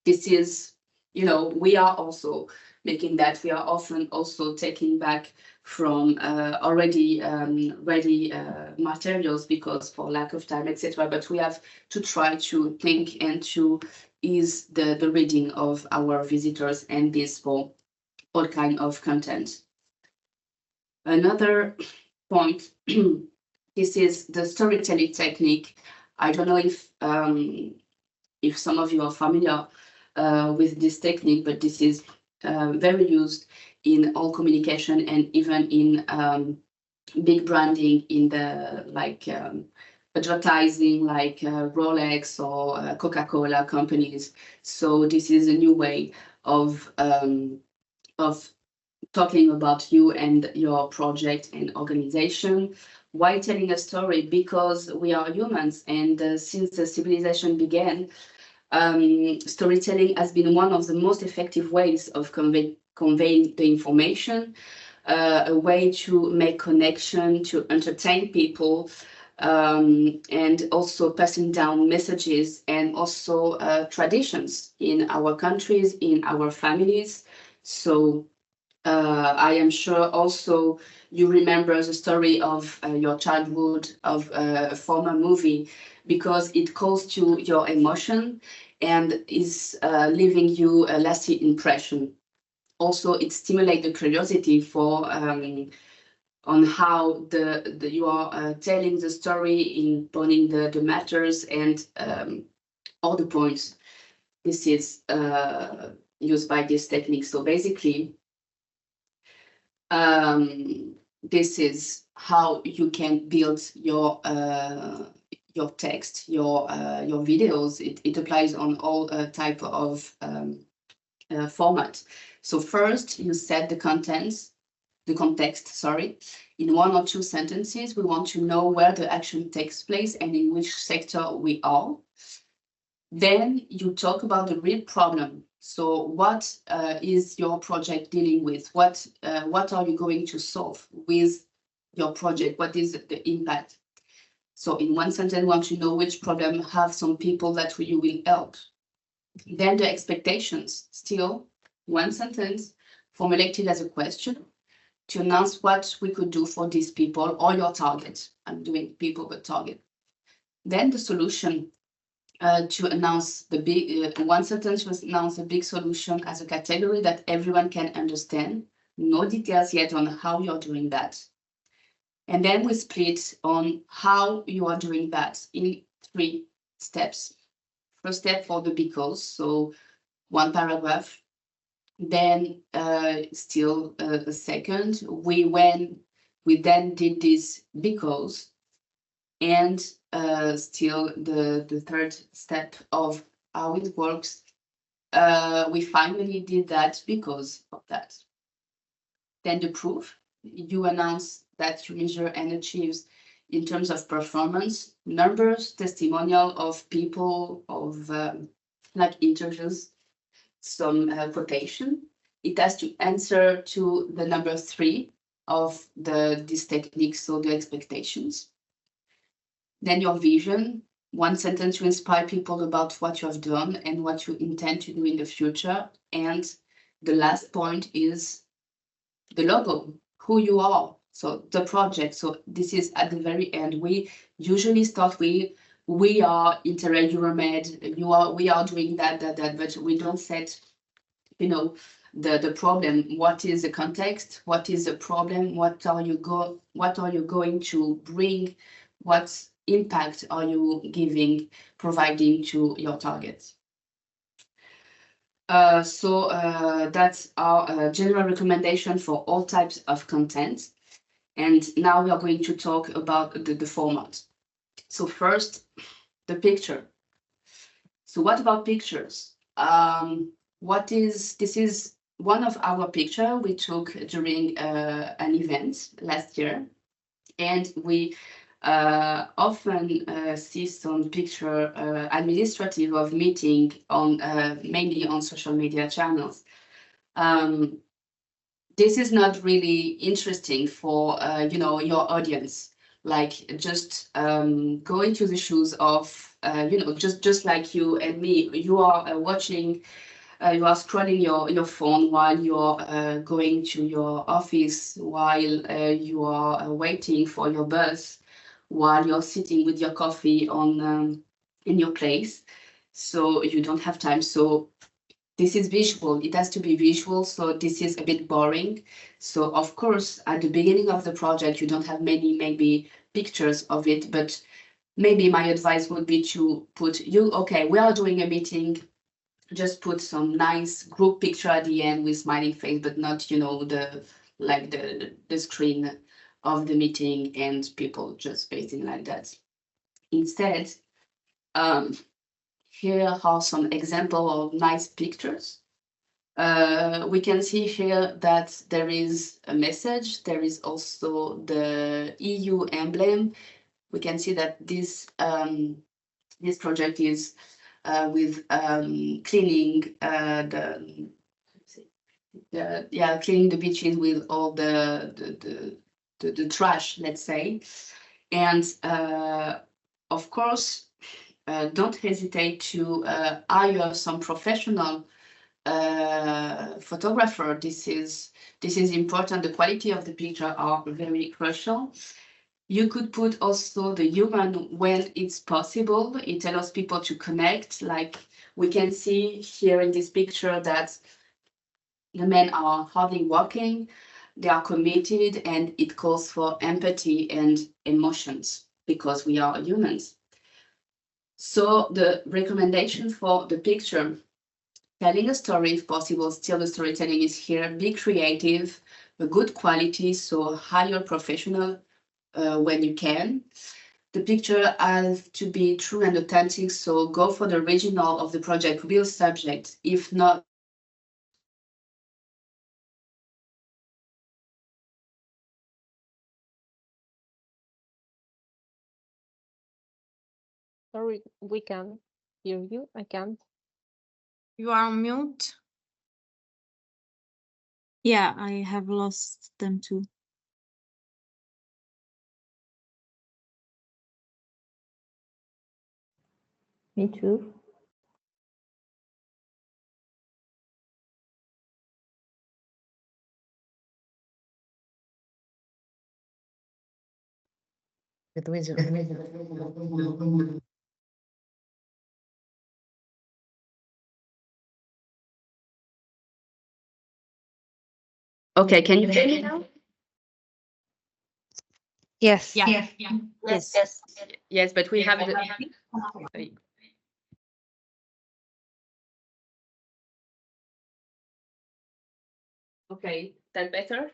S3: this is, we are also making that. We are often also taking back from already ready materials because for lack of time, etc. But we have to try to think and to ease the reading of our visitors, and this for all kind of content. Another point, this is the storytelling technique. I don't know if some of you are familiar with this technique, but this is very used in all communication and even in big branding in the advertising, like Rolex or Coca-Cola companies. So this is a new way of talking about you and your project and organization. Why telling a story? Because we are humans, and since the civilization began, storytelling has been one of the most effective ways of conveying the information, a way to make connection, to entertain people, and also passing down messages and also traditions in our countries, in our families. So I am sure also you remember the story of your childhood, of a former movie, because it calls to your emotion and is leaving you a lasting impression. Also, it stimulates the curiosity for on how you are telling the story, in pointing the matters and all the points. This is used by this technique. So basically, this is how you can build your text, your videos. It applies on all type of format. So first, you set the context, sorry. In 1 or 2 sentences, we want to know where the action takes place and in which sector we are. Then you talk about the real problem. So what is your project dealing with? What are you going to solve with your project? What is the impact? So in 1 sentence, we want to know which problem have some people that you will help. Then the expectations, still 1 sentence formulated as a question to announce what we could do for these people or your target. I'm doing people, but target. Then the solution. To announce the big 1 sentence was announce a big solution as a category that everyone can understand. No details yet on how you're doing that. And then we split on how you are doing that in 3 steps. First step for the because, so 1 paragraph. Then still a second, we then did this because. And still the third step of how it works, we finally did that because of that. Then the proof, you announce that you measure and achieve in terms of performance, numbers, testimonial of people, of like interviews, some quotation. It has to answer to the number 3 of this technique, so the expectations. Then your vision, one sentence to inspire people about what you have done and what you intend to do in the future. And the last point is the logo, who you are, so the project. So this is at the very end. We usually start with, we are Interreg Euromed, we are doing that, but we don't set, you know, the problem. What is the context? What is the problem? What are you going to bring? What impact are you providing to your targets? So that's our general recommendation for all types of content. And now we are going to talk about the format. So first, the picture. So what about pictures? This is one of our picture we took during an event last year. And we often see some picture administrative of meeting on mainly on social media channels. This is not really interesting for your audience. Like just go into the shoes of just like you and me. You are watching. You are scrolling your phone while you're going to your office, while you are waiting for your bus, while you're sitting with your coffee on in your place. So you don't have time. So this is visual. It has to be visual. So this is a bit boring. So of course, at the beginning of the project, you don't have many maybe pictures of it, but maybe my advice would be to put okay, we are doing a meeting. Just put some nice group picture at the end with smiling face, but not, the screen of the meeting and people just facing like that. Instead, here are some example of nice pictures. We can see here that there is a message. There is also the EU emblem. We can see that this project is with cleaning cleaning the beaches with all the trash, let's say. And of course, don't hesitate to hire some professional photographer. This is important. The quality of the picture are very crucial. You could put also the human when it's possible. It allows people to connect. Like we can see here in this picture that the men are hardly walking, they are committed, and it calls for empathy and emotions because we are humans. So the recommendation for the picture, telling a story if possible, still the storytelling is here, be creative, a good quality, so hire professional when you can. The picture has to be true and authentic, so go for the original of the project, real subject. If not,
S8: Sorry, we can hear you. I can't.
S7: You are on mute. Yeah, I have lost them too.
S2: Me too.
S3: okay, can you hear me now?
S8: Yes.
S7: Yeah.
S3: Yes, but we have the. Okay, that better?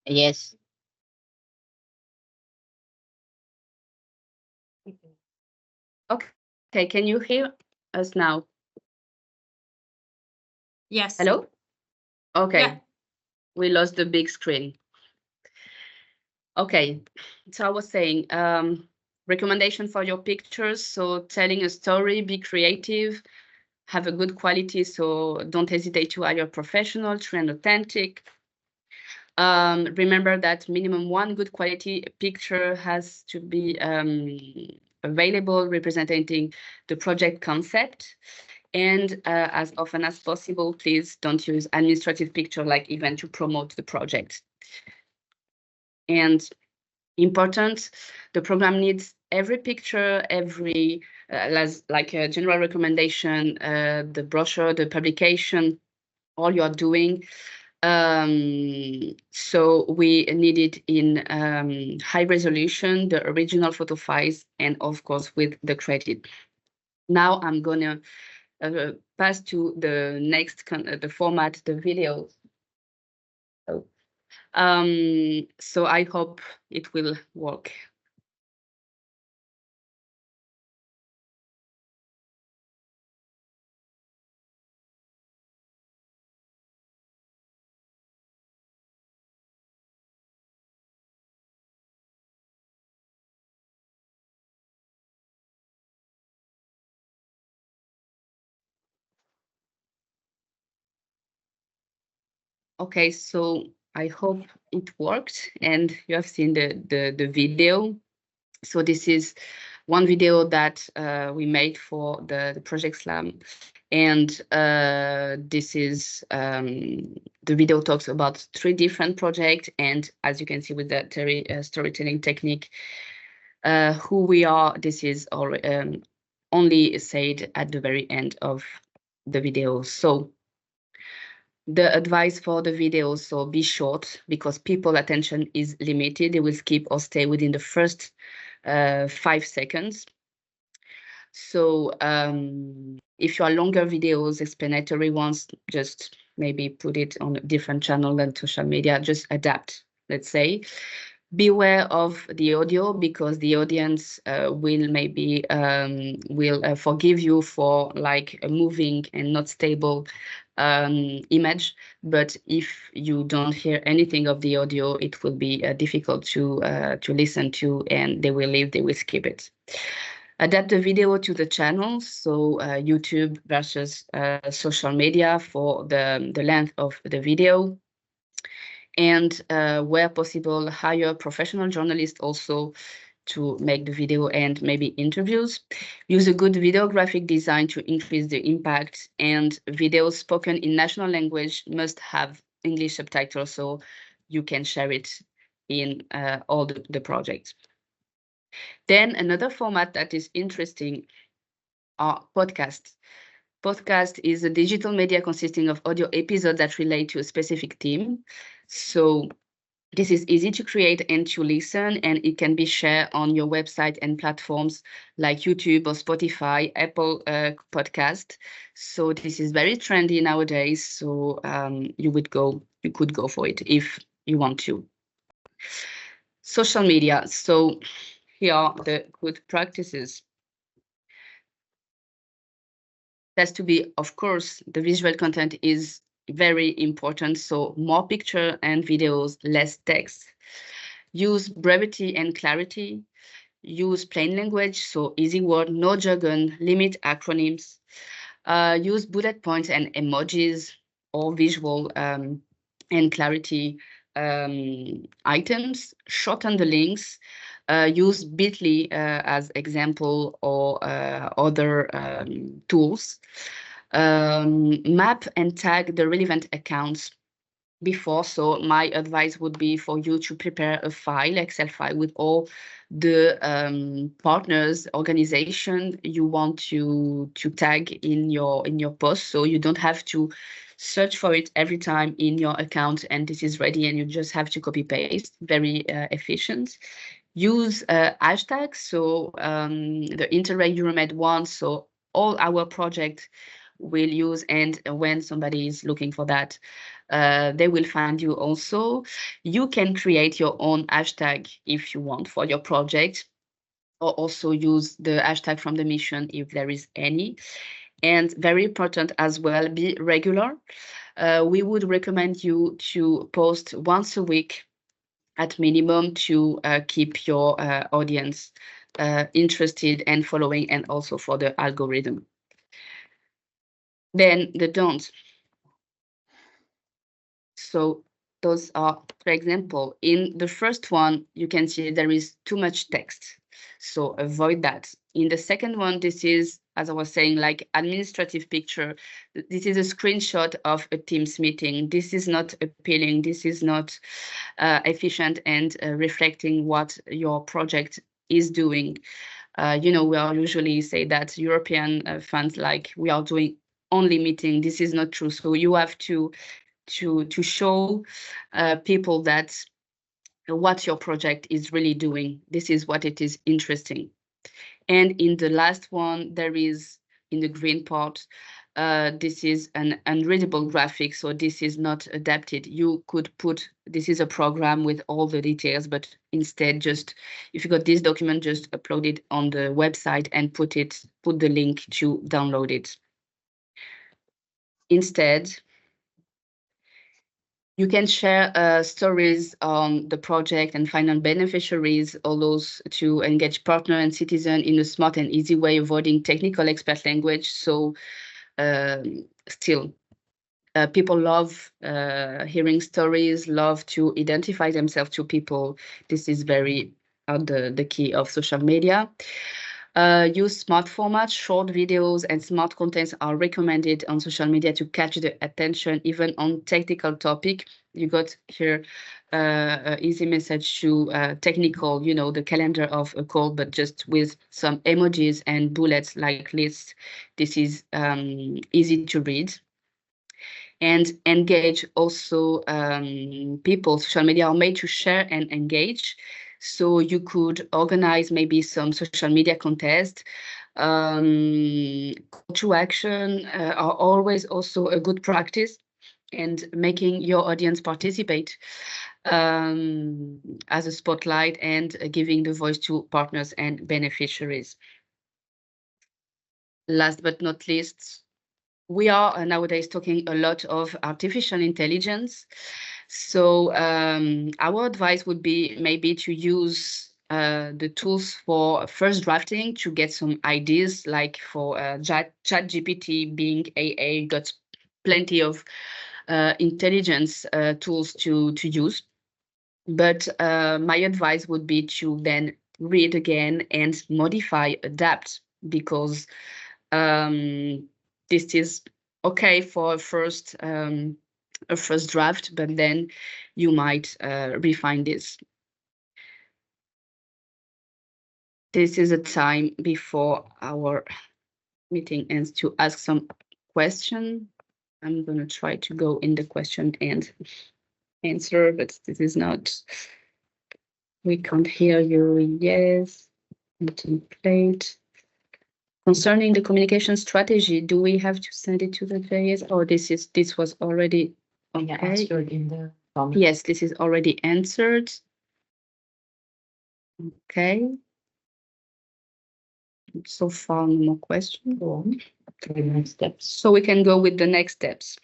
S12: Yes.
S3: Okay, can you hear us now?
S7: Yes.
S3: Hello? Okay,
S7: Yeah.
S3: we lost the big screen. Okay, so I was saying, recommendation for your pictures. So telling a story, be creative, have a good quality. So don't hesitate to hire a professional, true and authentic. Remember that minimum one good quality picture has to be available, representing the project concept. And as often as possible, please don't use administrative picture like event to promote the project. And important, the program needs every picture, every, like a general recommendation, the brochure, the publication, all you are doing. So we need it in high resolution, the original photo files, and of course with the credit. Now I'm gonna pass to the next, the format, the video. So I hope it will work. Okay, so I hope it worked and you have seen the video. So this is one video that we made for the Project Slam. And this is, the video talks about 3 different projects. And as you can see with the storytelling technique, who we are, this is all, only said at the very end of the video. So the advice for the video, so be short because people attention is limited. They will skip or stay within the first 5 seconds. So if you are longer videos, explanatory ones, just maybe put it on a different channel than social media, just adapt, let's say. Beware of the audio because the audience will maybe forgive you for like a moving and not stable image, but if you don't hear anything of the audio, it will be difficult to listen to, and they will leave, they will skip it. Adapt the video to the channels, so YouTube versus social media for the length of the video. And where possible, hire professional journalists also to make the video and maybe interviews. Use a good videographic design to increase the impact, and videos spoken in national language must have English subtitles so you can share it in all the projects. Then another format that is interesting are podcasts. Podcast is a digital media consisting of audio episodes that relate to a specific theme. So this is easy to create and to listen, and it can be shared on your website and platforms like YouTube or Spotify, Apple Podcast. So this is very trendy nowadays. So you could go for it if you want to. Social media. So here are the good practices. Has to be, of course, the visual content is very important. So more picture and videos, less text. Use brevity and clarity. Use plain language, so easy word, no jargon, limit acronyms. Use bullet points and emojis or visual and clarity items. Shorten the links. Use Bitly as example or other tools. Map and tag the relevant accounts before. So my advice would be for you to prepare a file, Excel file, with all the partners, organization you want to tag in your post, so you don't have to search for it every time in your account and this is ready and you just have to copy paste. Very efficient. Use hashtags, so the Interreg Euromed one, so all our projects will use, and when somebody is looking for that, they will find you also. You can create your own hashtag if you want for your project. or also use the hashtag from the mission if there is any. And very important as well, be regular. We would recommend you to post once a week at minimum to keep your audience interested and following, and also for the algorithm. Then the don'ts. So those are, for example, in the first one, you can see there is too much text. So avoid that. In the second one, this is, as I was saying, like administrative picture. This is a screenshot of a Teams meeting. This is not appealing. This is not efficient and reflecting what your project is doing. You know, we are usually say that European funds, like we are doing only meeting. This is not true. So you have to show people that what your project is really doing. This is what it is interesting. And in the last one, there is in the green part, this is an unreadable graphic, so this is not adapted. You could put, this is a program with all the details, but instead just, if you got this document, just upload it on the website and put the link to download it. Instead, you can share stories on the project and final beneficiaries, all those to engage partner and citizen in a smart and easy way, avoiding technical expert language. So still, people love hearing stories, love to identify themselves to people. This is very the key of social media. Use smart formats, short videos and smart contents are recommended on social media to catch the attention, even on technical topic. You got here easy message to technical, you know, the calendar of a call, but just with some emojis and bullets like lists. This is easy to read. And engage also people. Social media are made to share and engage. So you could organize maybe some social media contest. Call to action are always also a good practice, and making your audience participate as a spotlight, and giving the voice to partners and beneficiaries. Last but not least, we are nowadays talking a lot of artificial intelligence. So our advice would be maybe to use the tools for first drafting to get some ideas, like for ChatGPT, Bing, AA, got plenty of intelligence tools to use. But my advice would be to then read again and modify, adapt, because this is okay for a first draft, but then you might refine this. This is a time before our meeting ends to ask some question. I'm going to try to go in the question and answer, but this is not, we can't hear you. Yes, template. Concerning the communication strategy, do we have to send it to the JS, or this was already okay?
S1: Answered in the comment.
S3: Yes, this is already answered. Okay. So far, no more questions.
S1: Go on to the next steps.
S3: So we can go with the next steps.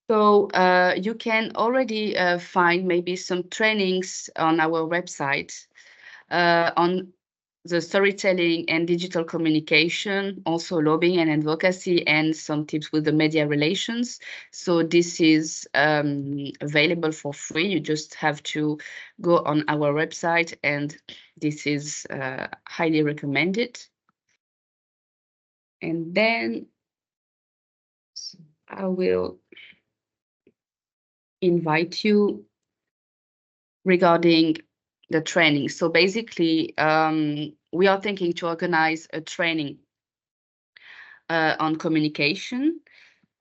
S3: So you can already find maybe some trainings on our website on the storytelling and digital communication, also lobbying and advocacy, and some tips with the media relations. So this is available for free. You just have to go on our website, and this is highly recommended. And then I will invite you regarding the training. So basically, we are thinking to organize a training on communication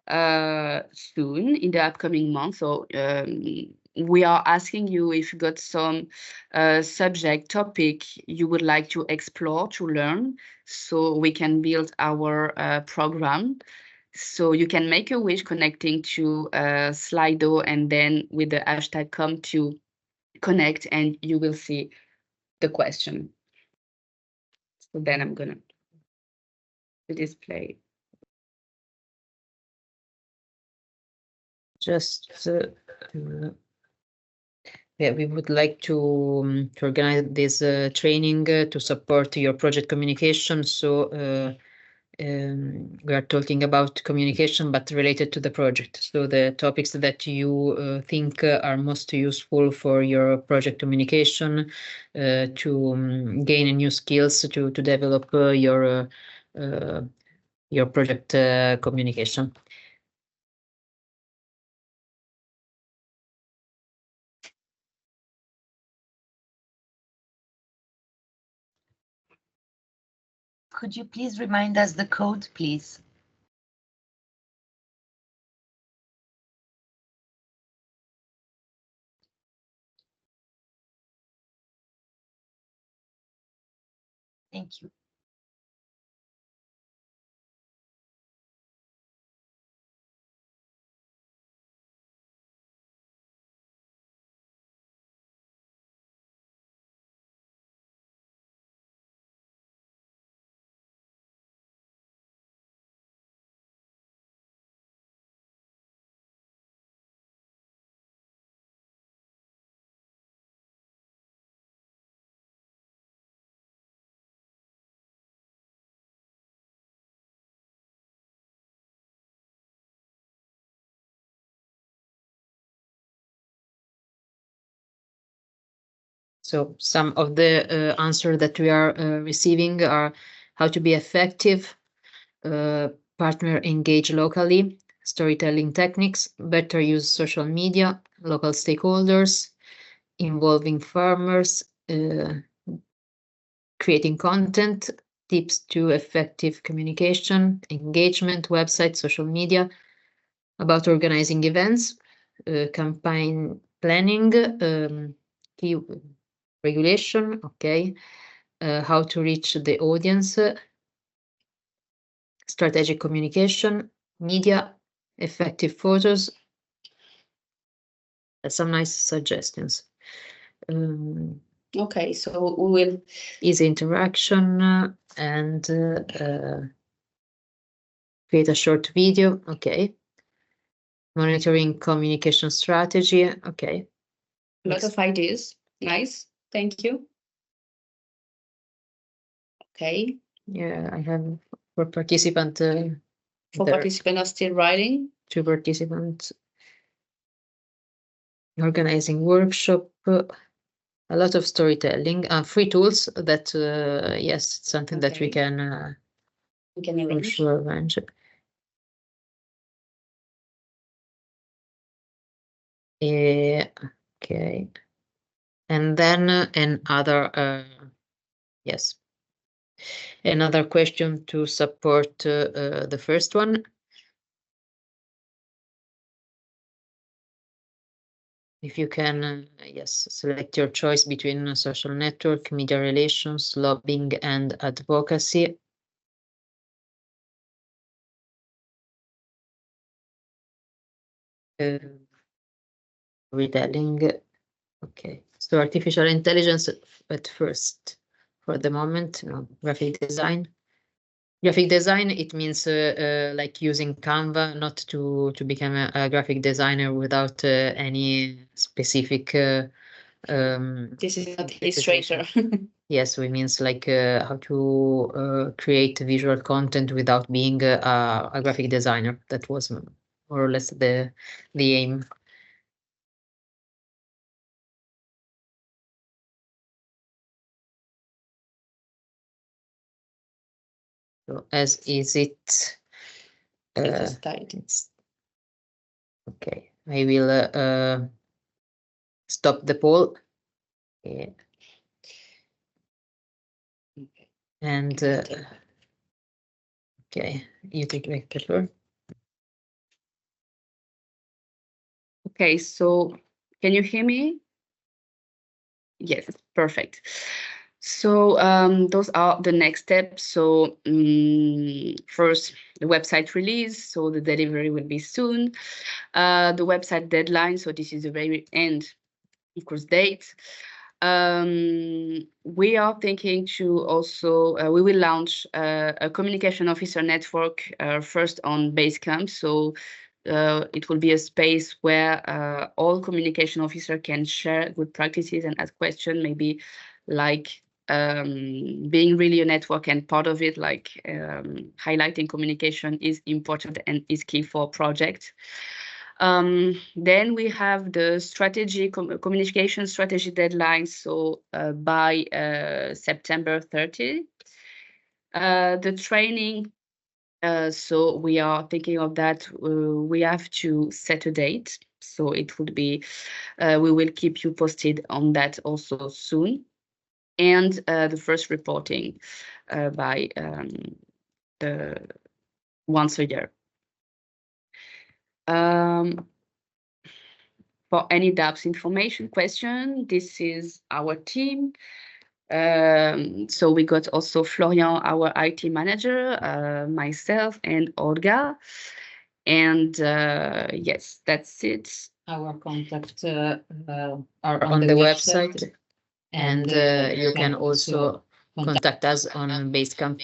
S3: soon in the upcoming month. So we are asking you if you got some subject topic you would like to explore, to learn, so we can build our program. So you can make a wish connecting to Slido, and then with the hashtag come to connect, and you will see the question. So then I'm gonna display.
S1: Just yeah, we would like to organize this training to support your project communication. So we are talking about communication, but related to the project. So the topics that you think are most useful for your project communication to gain new skills to develop your project communication.
S12: Could you please remind us the code, please? Thank you.
S1: So some of the answers that we are receiving are how to be effective, partner engage locally, storytelling techniques, better use social media, local stakeholders, involving farmers, creating content, tips to effective communication, engagement, website, social media, about organizing events, campaign planning, key regulation, okay, how to reach the audience, strategic communication, media, effective photos. Some nice suggestions.
S3: Okay, so we will
S1: easy interaction and create a short video. Okay. Monitoring communication strategy. Okay.
S3: a lot of ideas. Nice, thank you. Okay.
S1: Yeah, I have for participant.
S3: For participants are still writing.
S1: 2 participants. Organizing workshop. A lot of storytelling. Free tools that yes, it's something that we can
S3: arrange.
S1: for sure arrange. Okay. And then another yes. Another question to support the first one. If you can, yes, select your choice between social network, media relations, lobbying, and advocacy. Retelling. Okay, so artificial intelligence at first. For the moment, no. Graphic design. Graphic design, it means like using Canva, not to become a graphic designer without any specific.
S3: This is not Illustrator.
S1: Yes, we means like how to create visual content without being a graphic designer. That was more or less the aim. So as is it? It's okay. I will stop the poll. Yeah. And okay, you take back the floor.
S3: Okay, so can you hear me? Yes, perfect. So those are the next steps. So first, the website release. So the delivery will be soon. The website deadline. So this is the very end, of course, date. We are thinking to also, we will launch a communication officer network first on Basecamp. So it will be a space where all communication officers can share good practices and ask questions, maybe like being really a network and part of it, like highlighting communication is important and is key for projects. Then we have the strategy, communication strategy deadline. So by September 30. The training, so we are thinking of that. We have to set a date. So it would be, we will keep you posted on that also soon. And the first reporting by the once a year. For any doubts, information, question, this is our team. So we got also Florian, our IT manager, myself, and Olga. And yes, that's it.
S1: Our contacts are on the website, and you can also contact us on Basecamp.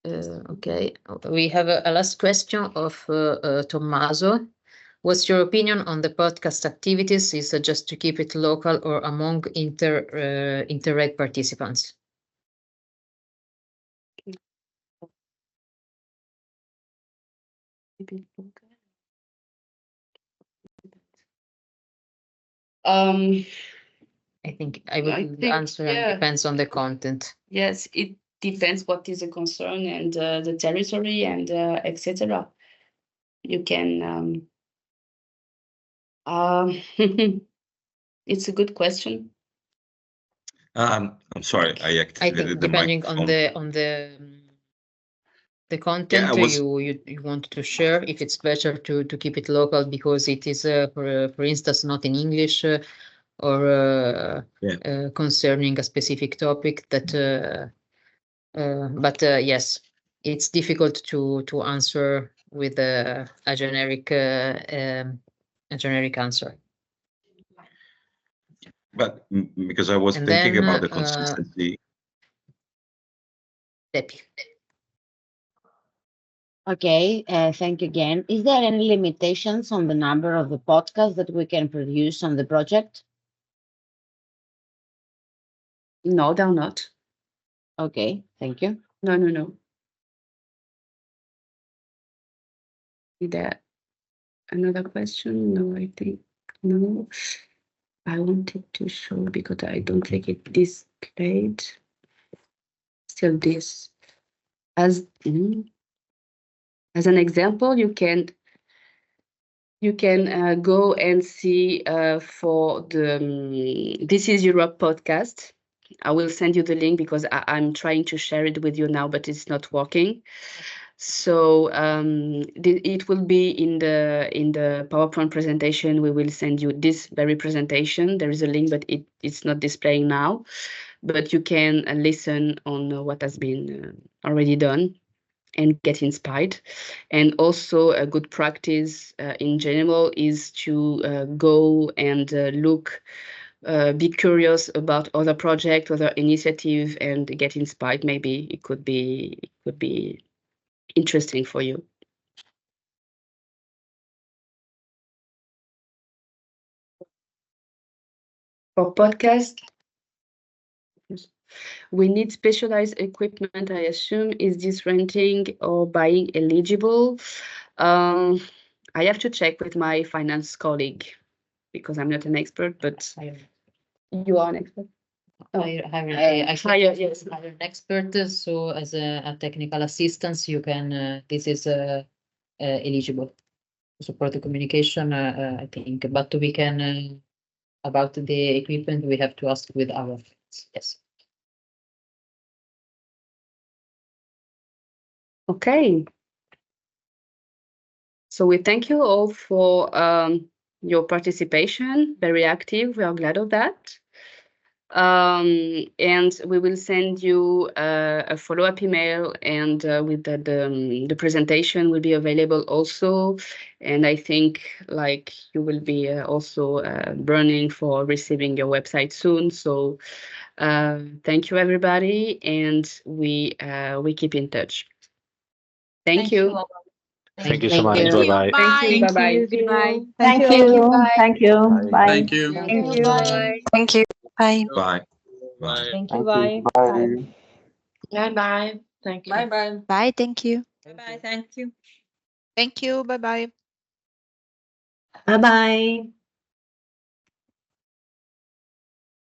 S1: Okay, we have a last question of Tommaso. What's your opinion on the podcast activities? Is it just to keep it local or among Interreg participants? I think I would answer,
S3: yeah.
S1: depends on the content.
S3: Yes, it depends what is the concern and the territory and etc. You can. It's a good question.
S18: I'm sorry, I
S1: I
S18: activated
S1: think
S18: the
S1: depending
S18: microphone.
S1: on the content you want to share, if it's better to keep it local because it is for instance not in English or concerning a specific topic that but yes, it's difficult to answer with a generic answer.
S18: But because I was
S1: And
S18: thinking
S1: then,
S18: about the consistency.
S12: Okay, thank you again. Is there any limitations on the number of the podcasts that we can produce on the project?
S3: No, they're not.
S12: Okay, thank you.
S3: No. Is there another question? No, I think no. I wanted to show because I don't think it displayed. Still this. As an example, you can go and see for the This is Europe podcast. I will send you the link because I'm trying to share it with you now, but it's not working. So it will be in the PowerPoint presentation. We will send you this very presentation. There is a link, but it's not displaying now. But you can listen on what has been already done and get inspired. And also a good practice in general is to go and look, be curious about other projects, other initiatives, and get inspired. Maybe it could be interesting for you. For podcast, we need specialized equipment, I assume. Is this renting or buying eligible? I have to check with my finance colleague because I'm not an expert, but you are an expert.
S1: Hire an expert. So as a technical assistance, you can. This is eligible to support the communication. I think, but we can about the equipment. We have to ask with our friends. Yes.
S3: Okay. So we thank you all for your participation. Very active. We are glad of that. And we will send you a follow-up email, and with the presentation will be available also. And I think like you will be also burning for receiving your website soon. So thank you everybody, and we keep in touch. Thank you.
S20: Thank you so much. Bye-bye.
S3: Thank you. Bye-bye.
S2: Goodbye.
S4: Thank you. Thank you. Bye.
S20: Thank you.
S4: Thank you.
S6: Thank you. Bye.
S18: Bye. Bye.
S2: Thank you. Bye. Bye.
S12: Bye-bye. Thank you.
S9: Bye.
S7: Bye. Thank you.
S9: Bye. Thank you. Thank you. Bye bye.
S12: Bye-bye.